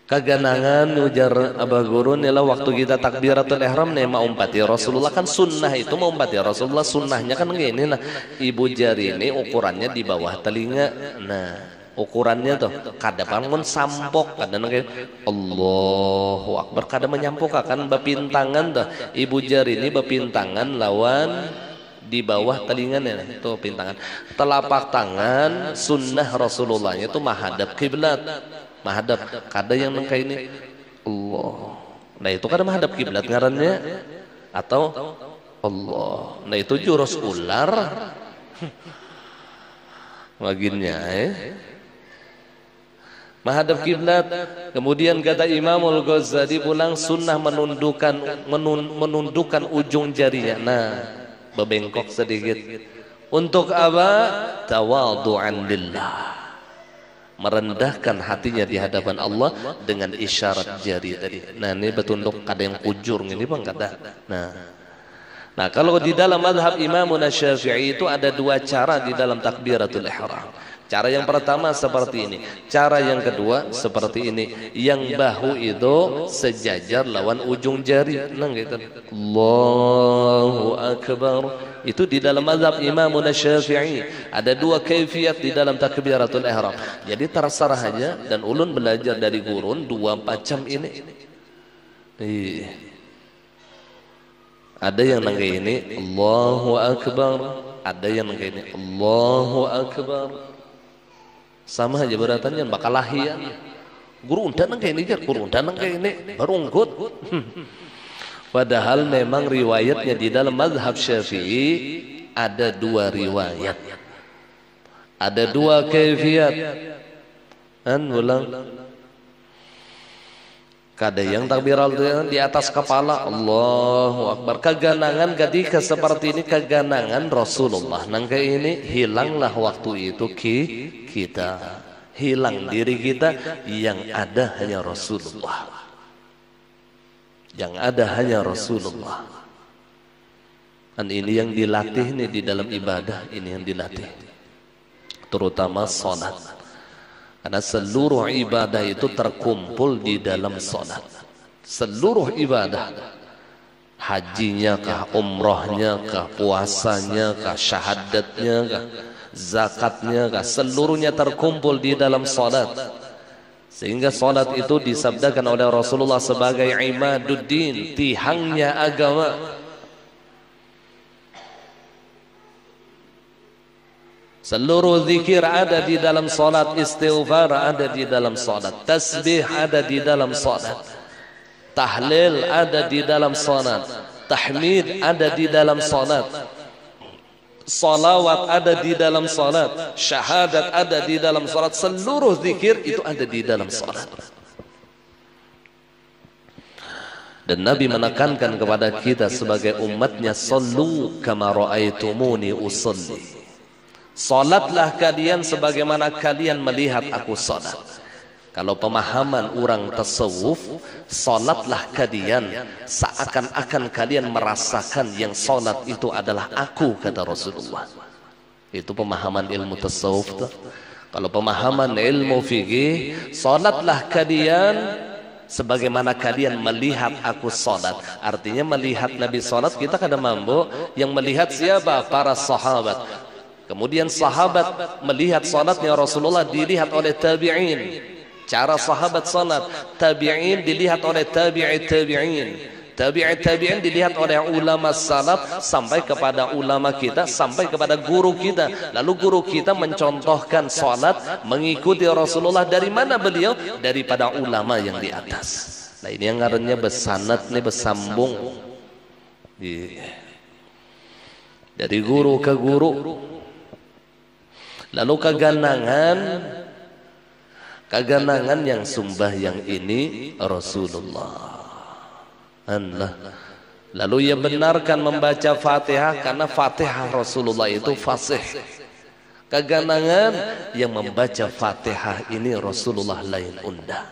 Keganangan ujar Abah Guru nila waktu kita takbiratul ihram nih mau umpati Rasulullah kan sunnah itu mau umpati Rasulullah sunnahnya kan gini nah ibu jari ini ukurannya di bawah telinga, nah ukurannya tuh kada bangun sampok kada kayak Allahu Akbar kada menyampok akan bepintangan tuh ibu jari ini bepintangan lawan di bawah telinganya itu pintangan, telapak tangan sunnah Rasulullahnya itu menghadap kiblat. Menghadap, kada yang nengka ini Allah. Nah itu kada menghadap kiblat ngarannya atau Allah. Nah itu jurus ular. Waginnya menghadap kiblat. Kemudian kata Imamul Ghazali pulang sunnah menundukkan ujung jarinya. Nah, bebengkok sedikit. Untuk apa? Tawadhu'an lillah. Merendahkan hatinya di hadapan Allah dengan isyarat jari tadi. Nah, ini betunduk kada yang kujur ini bang kata. Nah, kalau di dalam mazhab Imam Syafi'i itu ada dua cara di dalam takbiratul ihram. Cara yang pertama seperti ini, cara yang kedua seperti ini. Yang bahu itu sejajar lawan ujung jari. Nah, gitu. Allahu Akbar. Itu di dalam mazhab Imam Syafi'i. Ada dua kaifiyat di dalam takbiratul ihram. Jadi terserah aja, dan ulun belajar dari gurun dua macam ini. Ada yang nangge ini Allahu Akbar, ada yang nangge ini Allahu Akbar. Sama aja beratannya bakal lahian. Guru undan nangge ini jar, guru undan nangge ini baru unggut. Padahal memang riwayatnya di dalam mazhab Syafi'i ada dua riwayat. Ada dua kaifiyat. Ulang. Kada yang takbiral di atas kepala Allahu Akbar. Keganangan ketika seperti ini, keganangan Rasulullah. Nangka ini hilanglah waktu itu kita. Hilang diri kita, yang ada hanya Rasulullah. Yang ada hanya Rasulullah. Dan ini yang dilatih nih di dalam ibadah, ini yang dilatih. Terutama salat. Karena seluruh ibadah itu terkumpul di dalam salat. Seluruh ibadah, hajinya kah, umrohnya kah, puasanya kah, syahadatnya kah, zakatnya kah, seluruhnya terkumpul di dalam salat. Sehingga salat itu disabdakan oleh Rasulullah sebagai imaduddin, tihangnya agama. Seluruh zikir ada di dalam salat, istighfar ada di dalam salat, tasbih ada di dalam salat, tahlil ada di dalam salat, tahmid ada di dalam salat, salawat ada di dalam salat, syahadat ada di dalam salat. Seluruh zikir itu ada di dalam salat. Dan Nabi menekankan kepada kita sebagai umatnya, sallu kama ra'aitumuni usalli. Salatlah kalian sebagaimana kalian melihat aku salat. Kalau pemahaman orang tasawuf, salatlah kalian seakan-akan kalian merasakan yang salat itu adalah aku, kata Rasulullah. Itu pemahaman ilmu tasawuf tuh. Kalau pemahaman ilmu fikih, salatlah kalian sebagaimana kalian melihat aku salat. Artinya melihat Nabi salat kita kada mampu. Yang melihat siapa? Para sahabat. Kemudian sahabat melihat salatnya Rasulullah dilihat oleh tabi'in. Cara sahabat salat, tabi'in dilihat oleh tabi'in. Tabi'in dilihat oleh ulama salaf sampai kepada ulama kita, sampai kepada guru kita. Lalu guru kita mencontohkan salat mengikuti Rasulullah. Dari mana beliau? Daripada ulama yang di atas. Nah, ini yang ngarannya besanad nih, bersambung. Dari guru ke guru. Lalu keganangan yang sumbah yang ini Rasulullah. Lalu ia benarkan membaca Fatihah karena Fatihah Rasulullah itu fasih. Keganangan yang membaca Fatihah ini Rasulullah lain undah.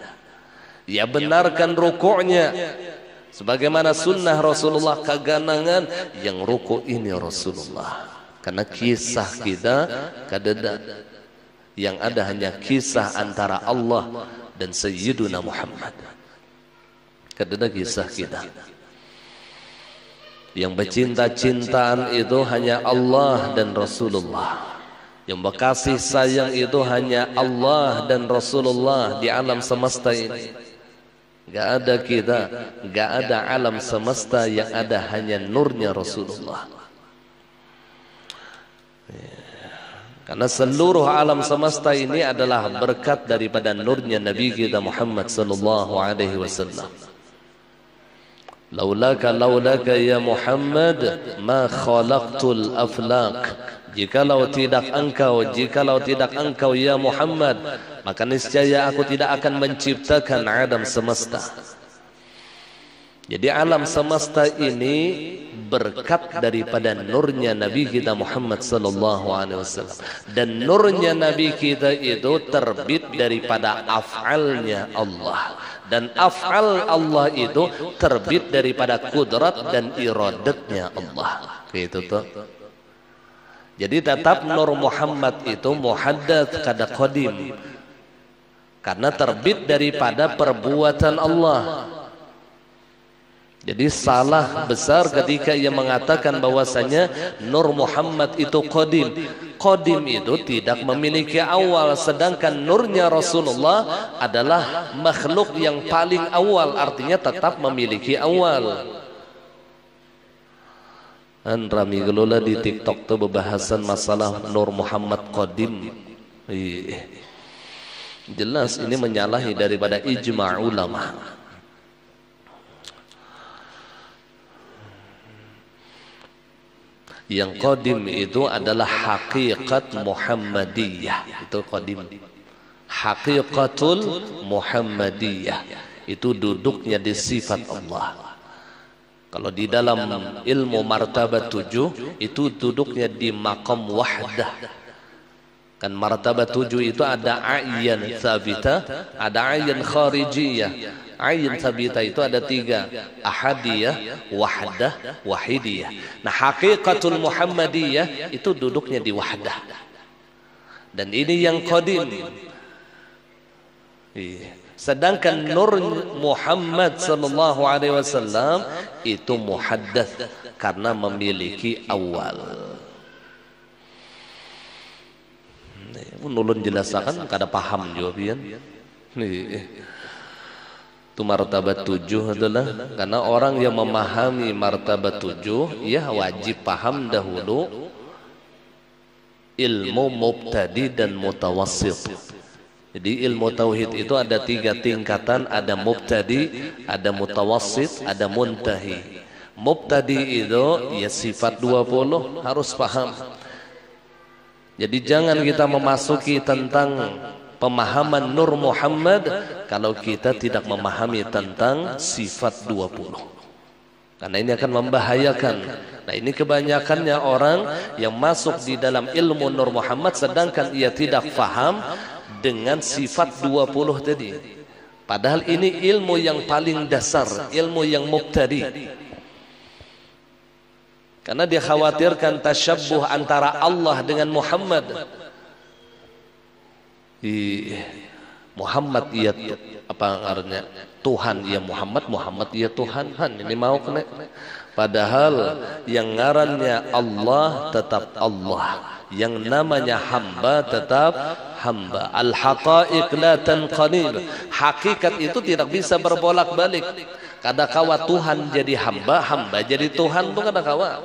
Ia benarkan rukuknya sebagaimana sunnah Rasulullah. Keganangan yang rukuk ini Rasulullah. Karena kisah kita kadada, yang ada hanya kisah antara Allah dan Sayyiduna Muhammad. Kadada kisah kita. Yang bercinta-cintaan itu hanya Allah dan Rasulullah. Yang berkasih sayang itu hanya Allah dan Rasulullah di alam semesta ini. Gak ada kita, gak ada alam semesta, yang ada hanya nurnya Rasulullah. Karena seluruh alam semesta ini adalah berkat daripada nurnya Nabi kita Muhammad sallallahu alaihi wasallam. laulaka ya Muhammad ma khalaqtul aflaq. Jikalau tidak engkau ya Muhammad, maka niscaya aku tidak akan menciptakan alam semesta. Jadi alam semesta ini berkat daripada nurnya Nabi kita Muhammad sallallahu alaihi wasallam. Dan nurnya Nabi kita itu terbit daripada af'alnya Allah. Dan af'al Allah itu terbit daripada kudrat dan iradatnya Allah. Gitu tuh. Jadi tetap Nur Muhammad itu muhaddats kada qadim, karena terbit daripada perbuatan Allah. Jadi salah besar ketika ia mengatakan bahwasanya Nur Muhammad itu qadim. Qadim itu tidak memiliki awal, sedangkan nurnya Rasulullah adalah makhluk yang paling awal, artinya tetap memiliki awal. Rami gelola di TikTok tuh pembahasan masalah Nur Muhammad qadim. Jelas ini menyalahi daripada ijma' ulama. Yang qadim itu adalah hakikat Muhammadiyah. Itu qadim. Hakikatul Muhammadiyah itu duduknya di sifat Allah. Kalau di dalam ilmu martabat 7 itu duduknya di maqam wahdah. Kan martabat 7 itu ada ayyan thabita, ada ayyan kharijiyah. Ayyan thabita itu ada 3, ahadiyah, wahdah, wahidiyah. Nah, hakikatul Muhammadiyah itu duduknya di wahdah. Dan ini yang qadim. Sedangkan Nur Muhammad sallallahu alaihi wasallam itu muhaddats karena memiliki awal. Nulun jelasakan kada paham jawabian. Itu martabat 7 adalah karena orang yang memahami martabat 7 ya wajib paham dahulu ilmu mubtadi dan mutawassit. Jadi ilmu tauhid itu ada 3 tingkatan, ada mubtadi, ada mutawassit, ada muntahi. Mubtadi itu ya sifat 20 harus paham. Jadi jangan kita memasuki tentang pemahaman Nur Muhammad kalau kita tidak memahami tentang sifat 20. Karena ini akan membahayakan. Nah, ini kebanyakannya orang yang masuk di dalam ilmu Nur Muhammad sedangkan ia tidak faham dengan sifat 20 tadi. Padahal ini ilmu yang paling dasar, ilmu yang mubtadi. Karena dia khawatirkan tasyabbuh antara Allah dengan Muhammad. Muhammad ia apa artinya? Tuhan ia Muhammad, Muhammad ia Tuhan. Ini mau kena. Padahal yang ngarannya Allah tetap Allah. Yang namanya hamba tetap hamba. Al-haqaiq la tanqalib. Hakikat itu tidak bisa berbolak-balik. Kadakawa Tuhan jadi hamba, hamba jadi Tuhan, bukan kadakawa.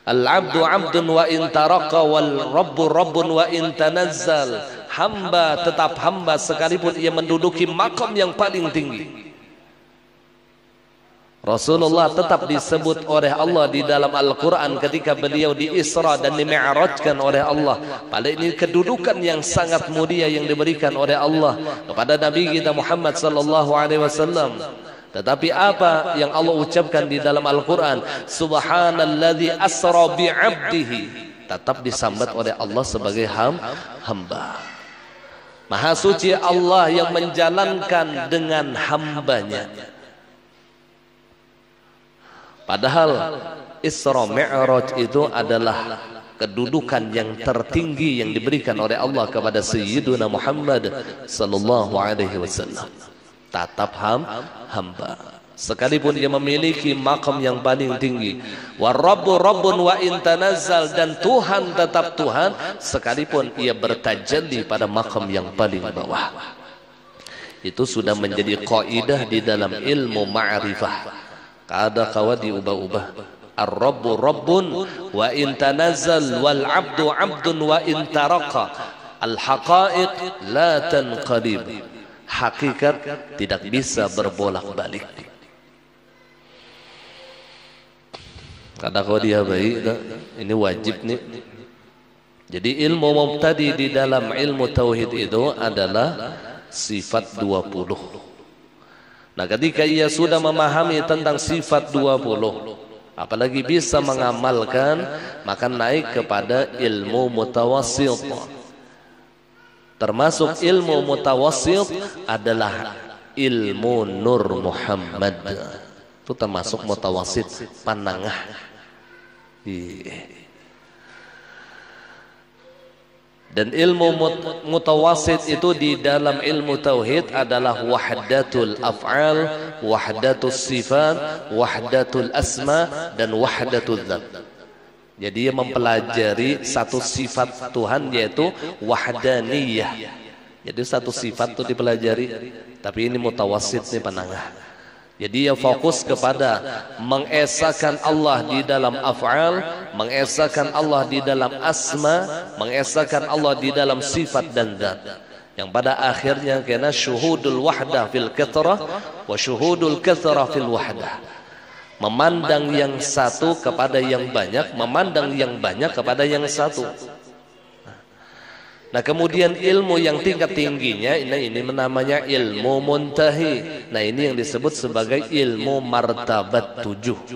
Al-abdu abdun wa in taraka wal rabbu rabbun wa in tanazzal. Hamba tetap hamba sekalipun ia menduduki makam yang paling tinggi. Rasulullah tetap disebut oleh Allah di dalam Al-Quran ketika beliau di Isra dan dimi'rajkan oleh Allah. Pada ini kedudukan yang sangat mulia yang diberikan oleh Allah kepada Nabi kita Muhammad sallallahu alaihi wasallam. Tetapi apa yang Allah ucapkan di dalam Al-Quran? Subhanalladzi asra bi'abdihi. Tetap disambat oleh Allah sebagai hamba. Maha suci Allah yang menjalankan dengan hambanya. Padahal Isra Mi'raj itu adalah kedudukan yang tertinggi yang diberikan oleh Allah kepada Sayyiduna Muhammad sallallahu alaihi wasallam. Tatap hamba. Sekalipun dia memiliki makam yang paling tinggi. Wa rabbu rabbun wa in tanazzal, dan Tuhan tetap Tuhan sekalipun ia bertajalli pada makam yang paling bawah. Itu sudah menjadi kaidah di dalam ilmu ma'rifah. Kada kawa diubah-ubah. Ar-rabbu rabbun wa in tanazzal wal abdu abdun wa in taraka. Al-haqaiq la tanqalib. Hakikat tidak bisa berbolak-balik. Kata kau dia baik, ini wajib nih. Jadi ilmu mubtadi di dalam ilmu tauhid itu adalah sifat 20. Nah, ketika ia sudah memahami tentang sifat 20, apalagi bisa mengamalkan, maka naik kepada ilmu mutawassit. Termasuk ilmu mutawassit adalah ilmu Nur Muhammad. Itu termasuk mutawassit, panangah. Dan ilmu mutawassit itu di dalam ilmu tauhid adalah wahdatul af'al, wahdatul sifat, wahdatul asma, dan wahdatul dzat. Jadi dia mempelajari satu sifat Tuhan, yaitu wahdaniyah. Jadi satu sifat itu dipelajari, tapi ini mutawassit nih penengah. Jadi ia fokus kepada mengesahkan Allah di dalam af'al, mengesahkan Allah di dalam asma, mengesahkan Allah di dalam sifat dan zat. Yang pada akhirnya kena syuhudul wahdah fil kathrah wa syuhudul kathrah fil wahdah. Memandang yang satu kepada yang banyak, memandang yang banyak kepada yang satu. Nah, kemudian ilmu yang tingkat tingginya ini namanya ilmu muntahi. Nah, ini yang disebut sebagai ilmu martabat 7.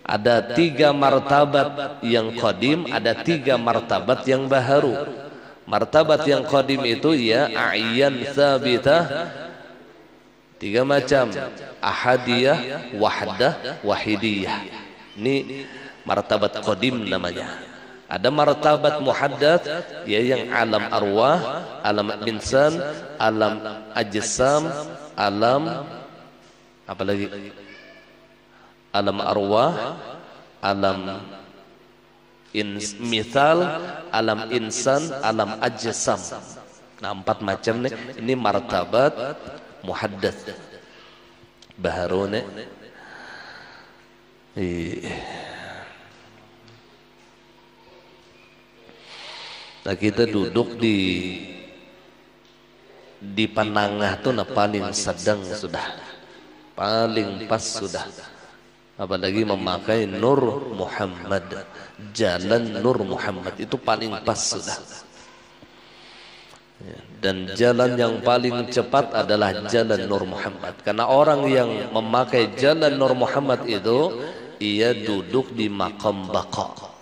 Ada 3 martabat yang qadim, ada 3 martabat yang baharu. Martabat yang qadim itu ya a'yan thabitah, 3 macam, ahadiyah, wahdah, wahidiyah. Ini martabat qadim namanya. Ada martabat muhaddats, ya yang alam arwah, alam insan, alam ajsam, alam apa lagi? Alam arwah, alam mithal, alam insan, alam ajsam. Nah, 4 macam nih. Ini martabat muhaddats. Baharune. Nah, kita duduk di panangah tuh nah paling sedang sudah, paling pas sudah. Apalagi memakai Nur Muhammad, jalan Nur Muhammad itu paling pas sudah. Dan jalan yang paling cepat adalah jalan Nur Muhammad. Karena orang yang memakai jalan Nur Muhammad itu, ia duduk di maqam baqa.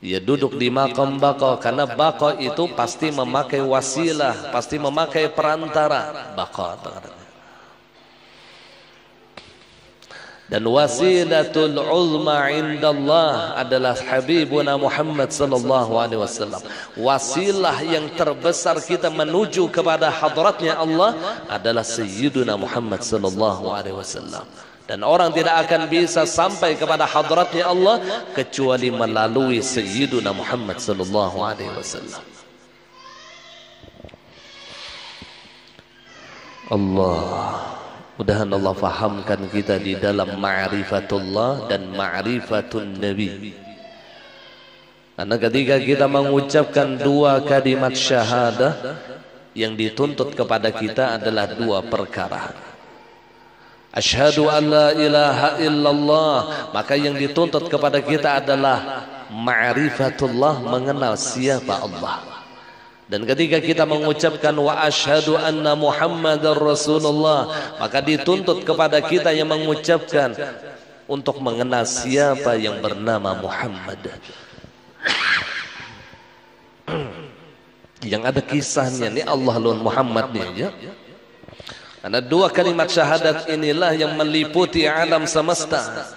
Ia duduk di maqam baqa, karena baqa itu pasti memakai wasilah, pasti memakai perantara. Baqa. Dan wasilatul uzma indallah adalah Habibuna Muhammad sallallahu alaihi wasallam. Wasilah yang terbesar kita menuju kepada hadratnya Allah adalah Sayyiduna Muhammad sallallahu alaihi wasallam. Dan orang tidak akan bisa sampai kepada hadratnya Allah kecuali melalui Sayyiduna Muhammad sallallahu alaihi wasallam. Allah, mudahan Allah fahamkan kita di dalam ma'rifatullah dan ma'rifatun Nabi. Karena ketika kita mengucapkan 2 kalimat syahadah, yang dituntut kepada kita adalah 2 perkara. Asyhadu an la ilaha illallah, maka yang dituntut kepada kita adalah ma'rifatullah, mengenal siapa Allah. Dan ketika kita mengucapkan wa asyhadu anna Muhammadar Rasulullah, maka dituntut kepada kita yang mengucapkan untuk mengenal siapa yang bernama Muhammad. Yang ada kisahnya nih, Allah lawan Muhammad nih ya. Karena 2 kalimat syahadat inilah yang meliputi alam semesta.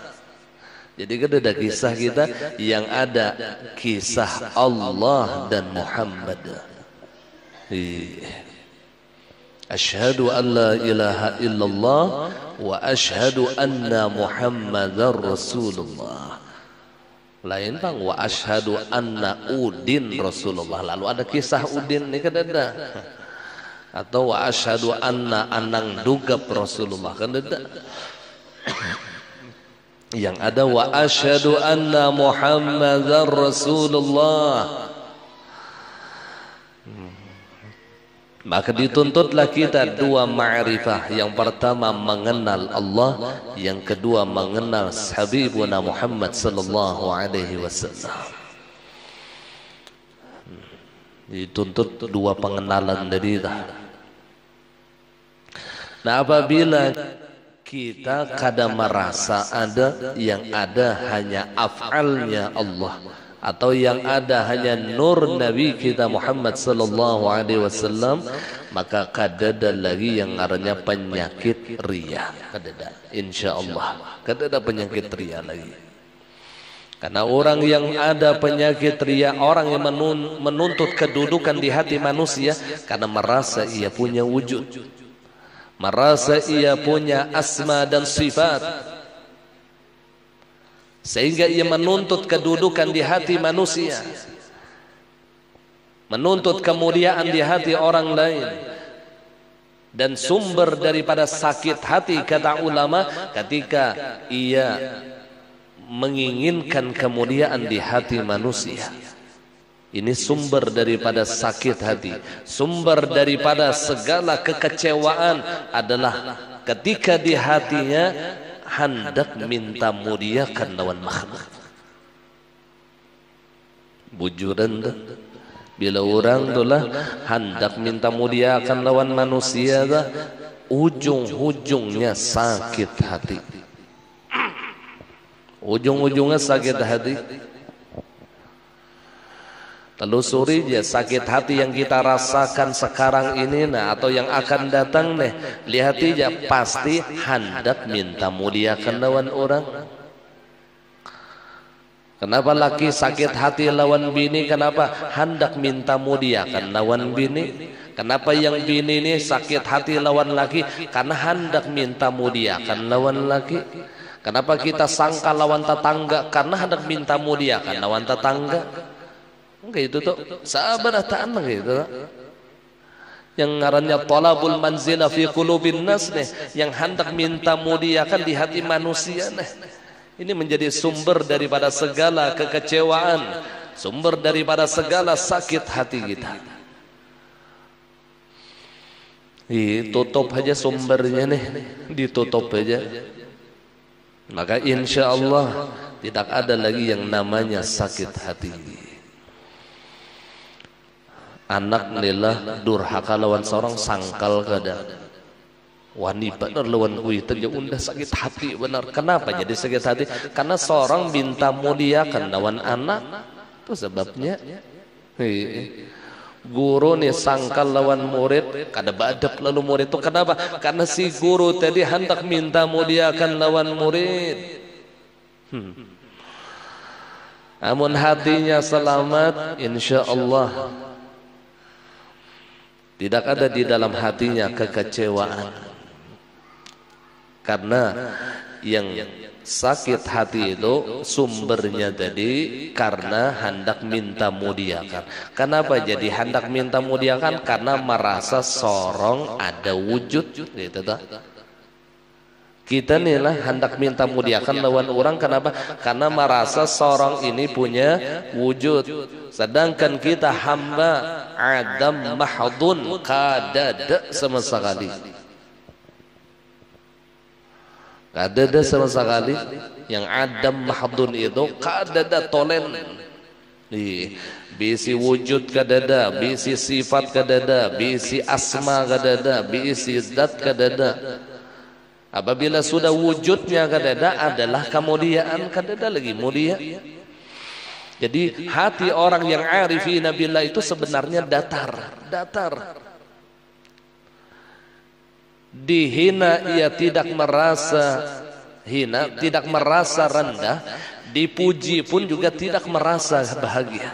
Jadi ada kisah kita, yang ada kisah Allah dan Muhammad. Asyhadu an la ilaha illallah wa asyhadu anna Muhammadar Rasulullah. Lain bang, wa asyhadu anna Udin Rasulullah. Lalu ada kisah Udin nih kadada. Atau wa asyhadu anna anang dugap Rasulullah, kan ada. Yang ada wa asyhadu anna Muhammadar Rasulullah. Maka dituntutlah kita dua ma'rifah. Yang pertama mengenal Allah, yang kedua mengenal Habibuna Muhammad sallallahu alaihi wasallam. Dituntut dua pengenalan dari kita. Nah, apabila kita kadang merasa ada yang ada hanya af'alnya Allah, atau yang ada hanya nur Nabi kita Muhammad sallallahu alaihi wasallam, maka kadada lagi yang ngarannya penyakit riya. Kadada, insyaallah kadada penyakit riya lagi. Karena orang yang ada penyakit riya, orang yang menuntut kedudukan di hati manusia karena merasa ia punya wujud, merasa ia punya asma dan sifat, sehingga ia menuntut kedudukan di hati manusia, menuntut kemuliaan di hati orang lain. Dan sumber daripada sakit hati, kata ulama, ketika ia menginginkan kemuliaan di hati manusia. Ini sumber daripada sakit hati, sumber daripada segala kekecewaan adalah ketika di hatinya hendak minta muliakan lawan makhluk. Bujuran dah. Bila orang itulah hendak minta muliakan lawan manusia dah, ujung-ujungnya sakit hati. Ujung-ujungnya sakit hati. Telusuri aja sakit hati yang kita rasakan sekarang ini, nah, atau yang akan datang nih, lihat aja pasti hendak minta muliakan lawan orang. Kenapa laki sakit hati lawan bini? Kenapa hendak minta muliakan lawan bini? Kenapa yang bini ini sakit hati lawan laki? Karena hendak minta muliakan lawan laki. Kenapa kita sangka lawan tetangga? Karena hendak minta muliakan lawan tetangga. Enggak, itu tuh sabar ta'an gitu. Yang ngarannya talabul manzilah fi qulubin nas nih, yang hendak minta muliakan di hati manusia nih. Ini menjadi sumber daripada segala kekecewaan, sumber daripada segala sakit hati kita. Ditutup aja sumbernya nih, ditutup aja. Maka insya Allah tidak ada lagi yang namanya sakit hati. Anak nilah durhaka lawan seorang sangkal kada. Wani benar lawan kuitan ya undah sakit hati benar. Kenapa jadi sakit hati? Karena seorang minta muliakan lawan anak. Itu sebabnya. Guru nih sangkal lawan murid, kada badap lalu murid itu kenapa? Karena si guru tadi hendak minta muliakan lawan murid. Namun hatinya selamat, insya Allah. Tidak ada di dalam hatinya kekecewaan. Karena yang sakit hati itu sumbernya tadi karena hendak minta muliakan. Kenapa jadi hendak minta muliakan? Karena merasa sorong ada wujud gitu toh. Kita nih lah hendak minta muliakan lawan orang. Kenapa? Karena merasa sorong ini punya wujud. Sedangkan kita hamba adam mahdun, kadada sama sekali. Kadada sama sekali. Yang adam mahdun itu kadada tolen. Bisi wujud kadada, bisi sifat kadada, bisi asma kadada, bisi zat kadada. Apabila sudah wujudnya kadada adalah kemuliaan, kadada lagi mulia. Jadi hati orang yang arifina billah itu sebenarnya datar. Dihina ia tidak merasa hina, tidak merasa rendah. Dipuji pun juga tidak merasa bahagia.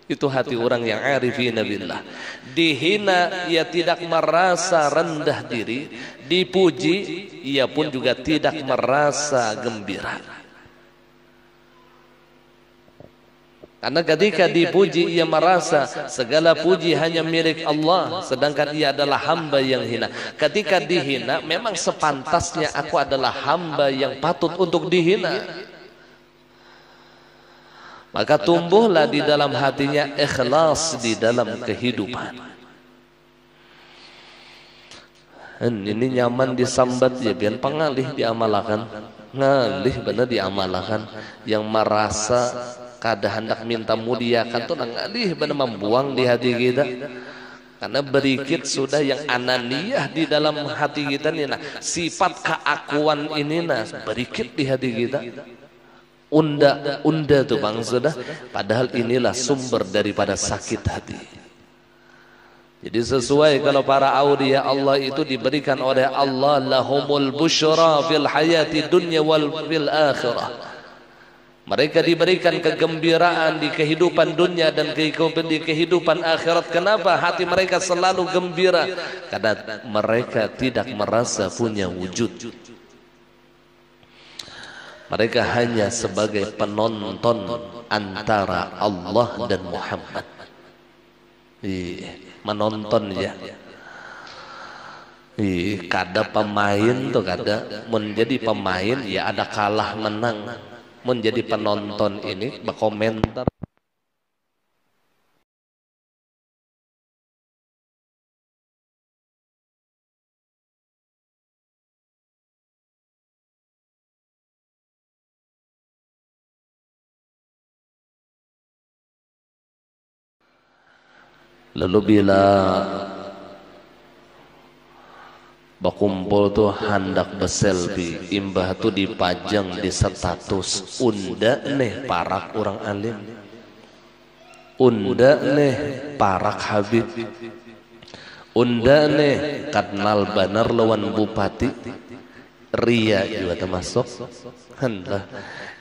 Itu hati orang yang arifina billah. Dihina ia tidak merasa rendah diri, dipuji ia pun juga tidak merasa gembira. Karena ketika dipuji ia merasa segala puji hanya milik Allah, sedangkan ia adalah hamba yang hina. Ketika dihina memang sepantasnya aku adalah hamba yang patut untuk dihina. Maka tumbuhlah di dalam hatinya ikhlas di dalam kehidupan. Ini nyaman disambat ya biar pengalih diamalakan, ngalih bener diamalakan. Yang merasa kada hendak minta muliakan tuh ngalih bener membuang di hati kita. Karena berikit sudah yang ananiyah di dalam hati kita nih, nah sifat keakuan ini nah berikit di hati kita. Unda tuh bang sudah. Padahal inilah sumber daripada sakit hati. Jadi sesuai kalau para aulia Allah itu diberikan oleh Allah lahumul busyra fil hayati dunya wal fil akhirah. Mereka diberikan kegembiraan di kehidupan dunia dan di kehidupan akhirat. Kenapa hati mereka selalu gembira? Karena mereka tidak merasa punya wujud. Mereka hanya sebagai penonton antara Allah dan Muhammad. Menonton ya. Kada pemain tuh kada menjadi pemain ya ada kalah menang. Menjadi penonton ini berkomentar. Lalu bila berkumpul tuh hendak berselfie, imbah tuh dipajang di status unda nih parak orang alim, unda nih parak habib, unda nih kenal banar lawan bupati, ria juga termasuk. Hendak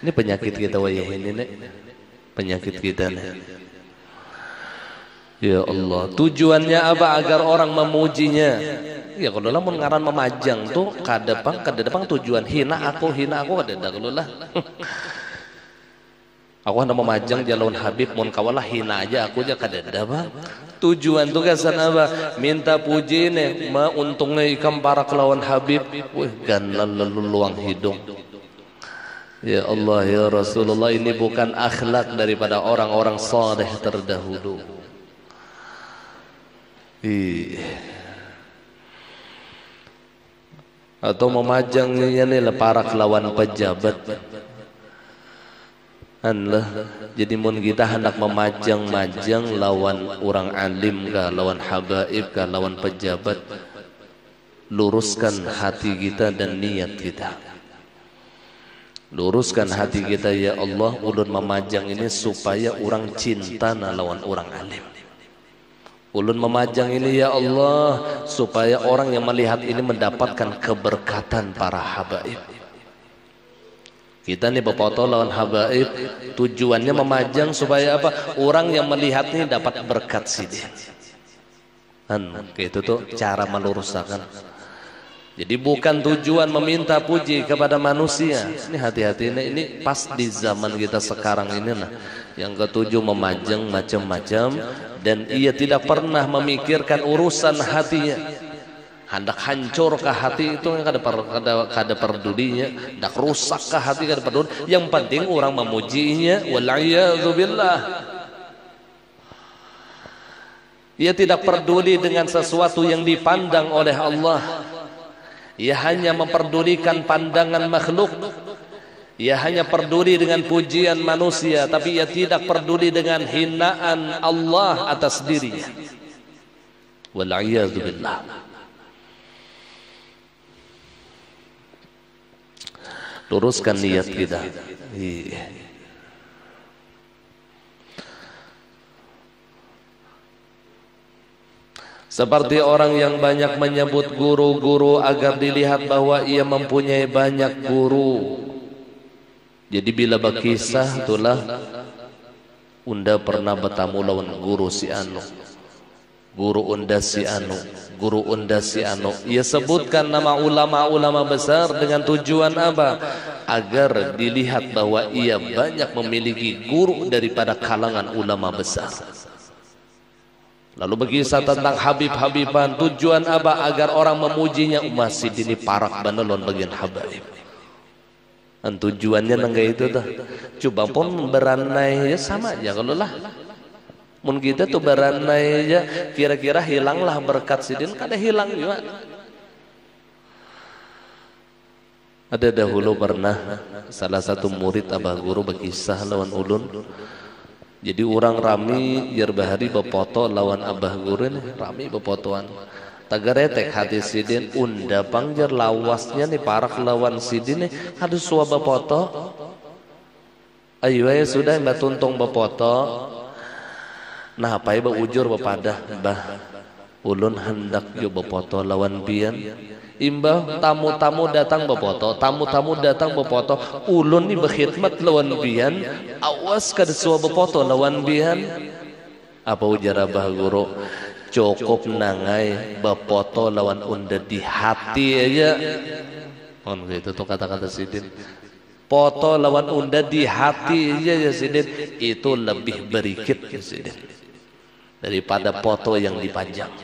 ini penyakit kita wayah ini nih, penyakit kita nih. Ya Allah, tujuannya apa? Agar orang memujinya. Ya kalau lah mau ngaran memajang tuh kadepang tujuan hina aku kada kalau lah. Aku hendak memajang jalan Habib mun kawalah hina aja aku aja kada bang. Tujuan tuh kesan apa? Minta puji nih, ma untungnya ikam para kelawan Habib. Wih ganal leluang hidung. Ya Allah ya Rasulullah, ini bukan akhlak daripada orang-orang saleh terdahulu. Atau memajangnya nih para kelawan pejabat. Anlah, jadi mun kita hendak memajang-majang lawan orang alim kah, lawan habaib kah, lawan pejabat, luruskan hati kita dan niat kita. Luruskan hati kita ya Allah, ulun memajang ini supaya orang cinta lawan orang alim. Ulun memajang ini ya Allah supaya orang yang melihat ini mendapatkan keberkatan para habaib. Kita nih berfoto lawan habaib, tujuannya memajang supaya apa? Orang yang melihat ini dapat berkat sini. Itu tuh cara meluruskan. Jadi bukan tujuan meminta puji kepada manusia. Ini hati-hati ini pas di zaman kita sekarang ini nah. Yang ketujuh memajang macam-macam dan ia tidak pernah memikirkan urusan hatinya. Hendak hancurkah hati itu yang kada pedulinya, hendak rusakkah hati kada peduli. Yang penting orang memujinya. Wal'iyadzubillah. Ia tidak peduli dengan sesuatu yang dipandang oleh Allah. Ia hanya memperdulikan pandangan makhluk. Ia hanya peduli dengan pujian manusia, tapi ia tidak peduli dengan hinaan Allah atas dirinya. Wal'iyadzubillah. Luruskan niat kita. Seperti orang yang banyak menyebut guru-guru agar dilihat bahwa ia mempunyai banyak guru. Jadi bila berkisah itulah unda pernah bertamu lawan guru si anu, guru unda si anu, guru unda si anu. Ia sebutkan nama ulama-ulama besar dengan tujuan apa? Agar dilihat bahwa ia banyak memiliki guru daripada kalangan ulama besar. Lalu berkisah tentang Habib-Habiban, tujuan apa? Agar orang memujinya. Masih ini parak banelon bagian habaib. Dan tujuannya nengga itu tuh. Coba pun beranai ya sama aja kalau lah. Mun kita tuh beranai aja, kira-kira hilanglah berkat sidin, kada hilang juga. Ada dahulu pernah salah satu murid Abah Guru berkisah lawan ulun. Jadi orang rami yerbahari bepoto lawan Abah Guru ini rami bepotoan. Tagaretek hati sidin unda pangjar lawasnya nih parak lawan sidin nih harus suah bepoto. Ayo ya sudah mbak tuntung bepoto. Nah apa ya ujur bepadah bah ulun hendak yo bepoto lawan bian. Imbah tamu-tamu datang bepoto, tamu-tamu datang bepoto, ulun ni berkhidmat lawan bian, awas kada suah bepoto lawan bian. Apa ujar Abah Guru? Cukup nangai bepoto lawan unda di hati aja. On gitu tuh kata-kata sidin. Foto lawan unda di hati aja ya sidin, itu lebih berikit ya sidin daripada foto yang dipajang.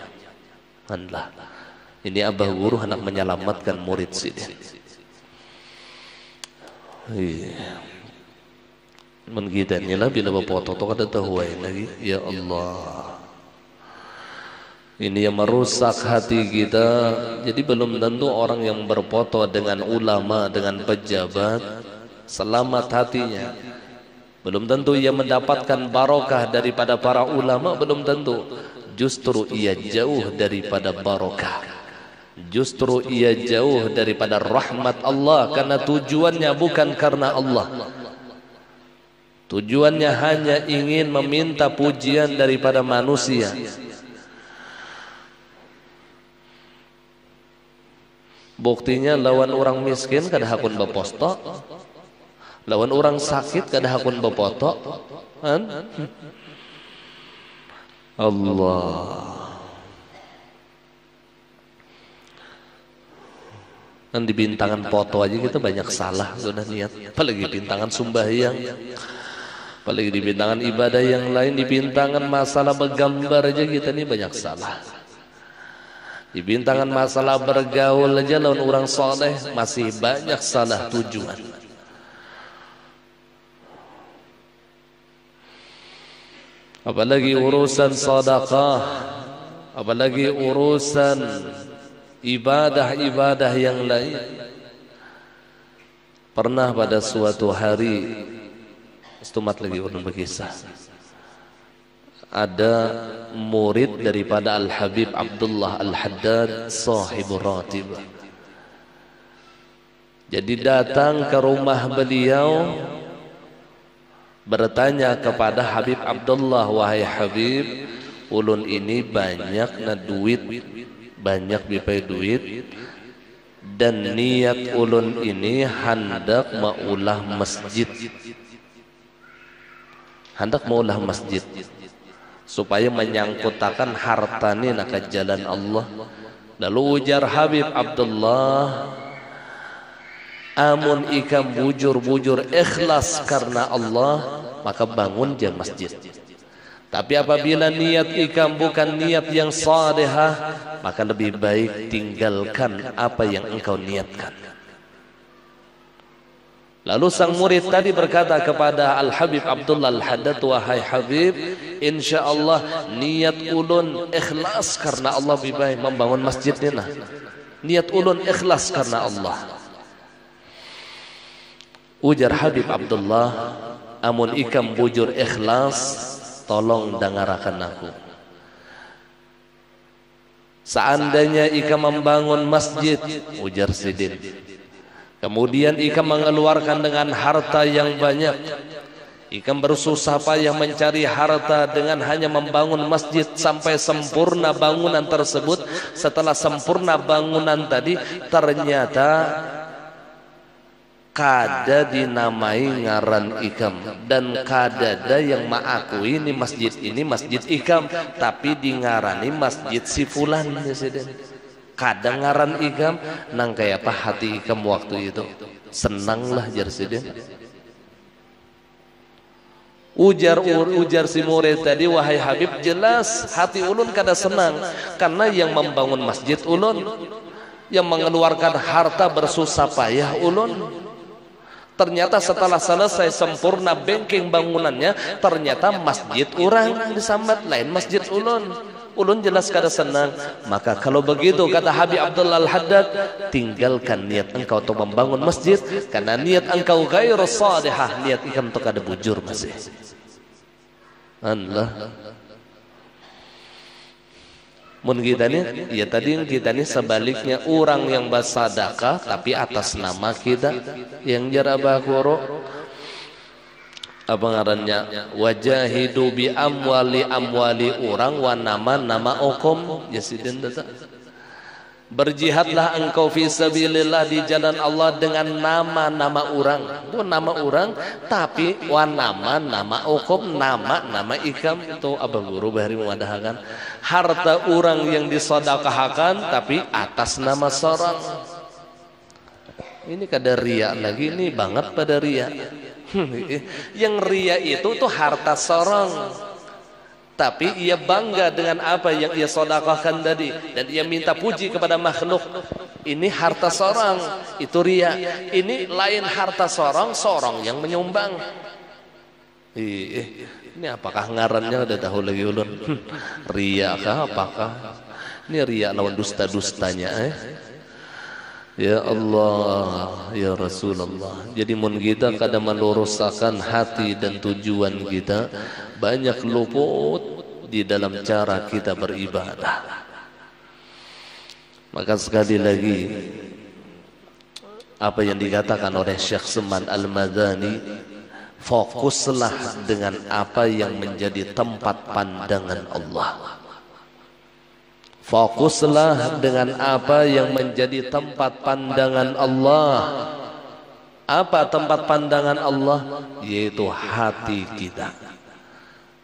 Anlah. Ini Abah Guru hendak menyelamatkan murid sini. Menggitan inilah bila bapak toto kada tahuain lagi. Ya Allah. Ini yang merusak hati kita. Jadi belum tentu orang yang berfoto dengan ulama, dengan pejabat selamat hatinya. Belum tentu ia mendapatkan barokah daripada para ulama, belum tentu. Justru ia jauh daripada barokah. Justru ia jauh daripada rahmat Allah karena tujuannya bukan karena Allah. Tujuannya hanya ingin meminta pujian daripada manusia. Buktinya lawan orang miskin kada hakun beposto, lawan orang sakit kada hakun bepoto. Allah. Kan di bintangan foto aja kita banyak salah sudah niat, apalagi bintangan sembahyang, apalagi di bintangan ibadah yang lain, di bintangan masalah bergambar aja kita nih banyak salah. Di bintangan masalah bergaul aja lawan orang soleh masih banyak salah tujuan. Apalagi urusan sedekah, apalagi urusan ibadah-ibadah yang lain. Pernah pada suatu hari istumat lagi ulun berkisah, ada murid daripada Al-Habib Abdullah Al-Haddad sahibur ratib. Jadi datang ke rumah beliau bertanya kepada Habib Abdullah, wahai Habib, ulun ini banyak na duit, banyak bipai duit, dan niat ulun ini hendak maulah masjid, hendak maulah masjid supaya menyangkutakan harta ni nak jalan Allah. Lalu ujar Habib Abdullah, amun ikam bujur-bujur ikhlas karena Allah, maka bangun je masjid. Tapi apabila niat ikam bukan niat yang salihah, maka lebih baik tinggalkan apa yang engkau niatkan. Lalu sang murid tadi berkata kepada Al-Habib Abdullah Al-Haddad, wahai Habib, insyaallah niat ulun ikhlas karena Allah, lebih baik membangun masjid ni nah. Niat ulun ikhlas karena Allah. Ujar Habib Abdullah, amun ikam bujur ikhlas, tolong dengarkan aku. Seandainya ikam membangun masjid, ujar Sidin, kemudian ikam mengeluarkan dengan harta yang banyak, ikam bersusah payah mencari harta dengan hanya membangun masjid sampai sempurna bangunan tersebut. Setelah sempurna bangunan tadi, ternyata kada dinamai ngaran ikam dan kadada yang mengakui ini masjid ikam, tapi dingarani masjid si fulan. Kadang ngaran ikam, nang kayak apa hati ikam waktu itu? Senanglah jar sidin. Ujar si murid tadi, wahai Habib, jelas hati ulun kada senang karena yang membangun masjid ulun, yang mengeluarkan harta bersusah payah ulun. Ternyata setelah selesai sempurna bengking bangunannya, ternyata masjid orang disambat lain masjid ulun. Ulun jelas kada senang. Maka kalau begitu kata Habib Abdullah Al-Haddad, tinggalkan niat engkau untuk membangun masjid, karena niat engkau ghairu salihah, niat engkau untuk kada bujur masih. Allah. Mun kita nih, ya tadi kita nih sebaliknya, orang yang bersedekah tapi atas nama kita yang jarabah kuro. Apa ngarannya, wajahidu bi amwali orang wa nama okom ya sidin data. Berjihadlah engkau fi sabilillah di jalan Allah dengan nama orang. Itu nama orang tapi wa nama okom, nama ikam. Itu abah guru bahari memadahakan harta orang yang disedekahkan tapi atas nama seorang. Ini kada riya lagi, ini banget pada riya. Yang ria itu tuh harta seorang, tapi ia bangga dengan apa yang ia sedekahkan tadi, dan ia minta puji kepada makhluk. Ini harta seorang, itu ria. Ini lain harta seorang yang menyumbang. Ini apakah ngarannya udah tahu lagi ulun? Ria kah apakah? Ini ria lawan dusta-dustanya Ya Allah, ya Rasulullah. Jadi mun kita kadang meluruskan hati dan tujuan kita, banyak luput di dalam cara kita beribadah. Maka sekali lagi apa yang dikatakan oleh Syekh Seman Al-Madani, fokuslah dengan apa yang menjadi tempat pandangan Allah. Fokuslah dengan apa yang menjadi tempat pandangan Allah. Apa tempat pandangan Allah? Yaitu hati kita.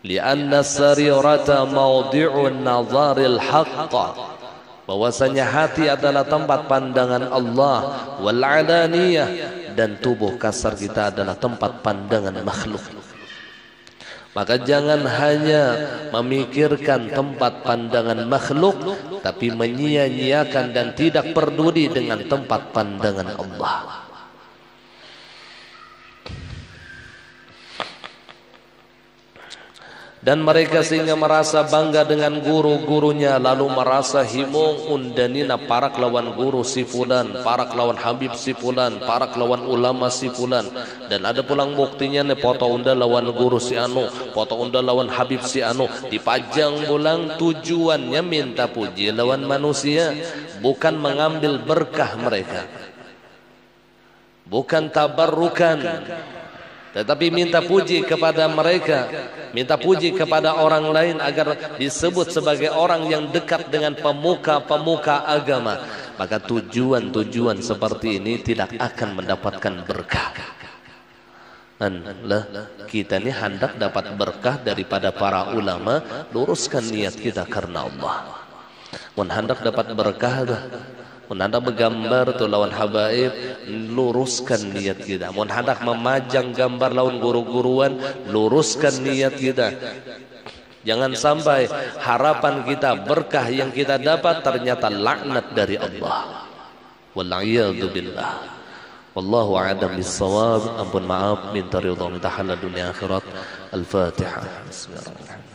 Lianna sarirata mawdi'un nazaril haqqa. Bahwasanya hati adalah tempat pandangan Allah. Wal alaniyah, dan tubuh kasar kita adalah tempat pandangan makhluk. Maka jangan hanya memikirkan tempat pandangan makhluk, tapi menyia-nyiakan dan tidak peduli dengan tempat pandangan Allah. Dan mereka sehingga merasa bangga dengan guru-gurunya, lalu merasa himung undanina para kelawan guru si fulan, para kelawan habib si fulan, para kelawan ulama si fulan. Dan ada pulang buktinya nih, foto unda lawan guru si anu, foto unda lawan habib si anu, dipajang pulang. Tujuannya minta puji lawan manusia, bukan mengambil berkah mereka, bukan tabarrukan, tetapi minta puji kepada mereka, minta puji kepada orang lain agar disebut sebagai orang yang dekat dengan pemuka-pemuka agama. Maka tujuan-tujuan seperti ini tidak akan mendapatkan berkah. Kita ini hendak dapat berkah daripada para ulama, luruskan niat kita karena Allah. Mun hendak dapat berkah, mun hendak bergambar tu lawan habaib, luruskan niat kita. Mun hendak memajang gambar lawan guru-guruan, luruskan niat kita. Jangan sampai harapan kita, berkah yang kita dapat ternyata laknat dari Allah. Wal-'iyadzu billah. Wallahu a'lam bis-shawab. Ampun maaf, minta ridha, minta halal dunia akhirat. Al-Fatihah. Bismillahirrahmanirrahim.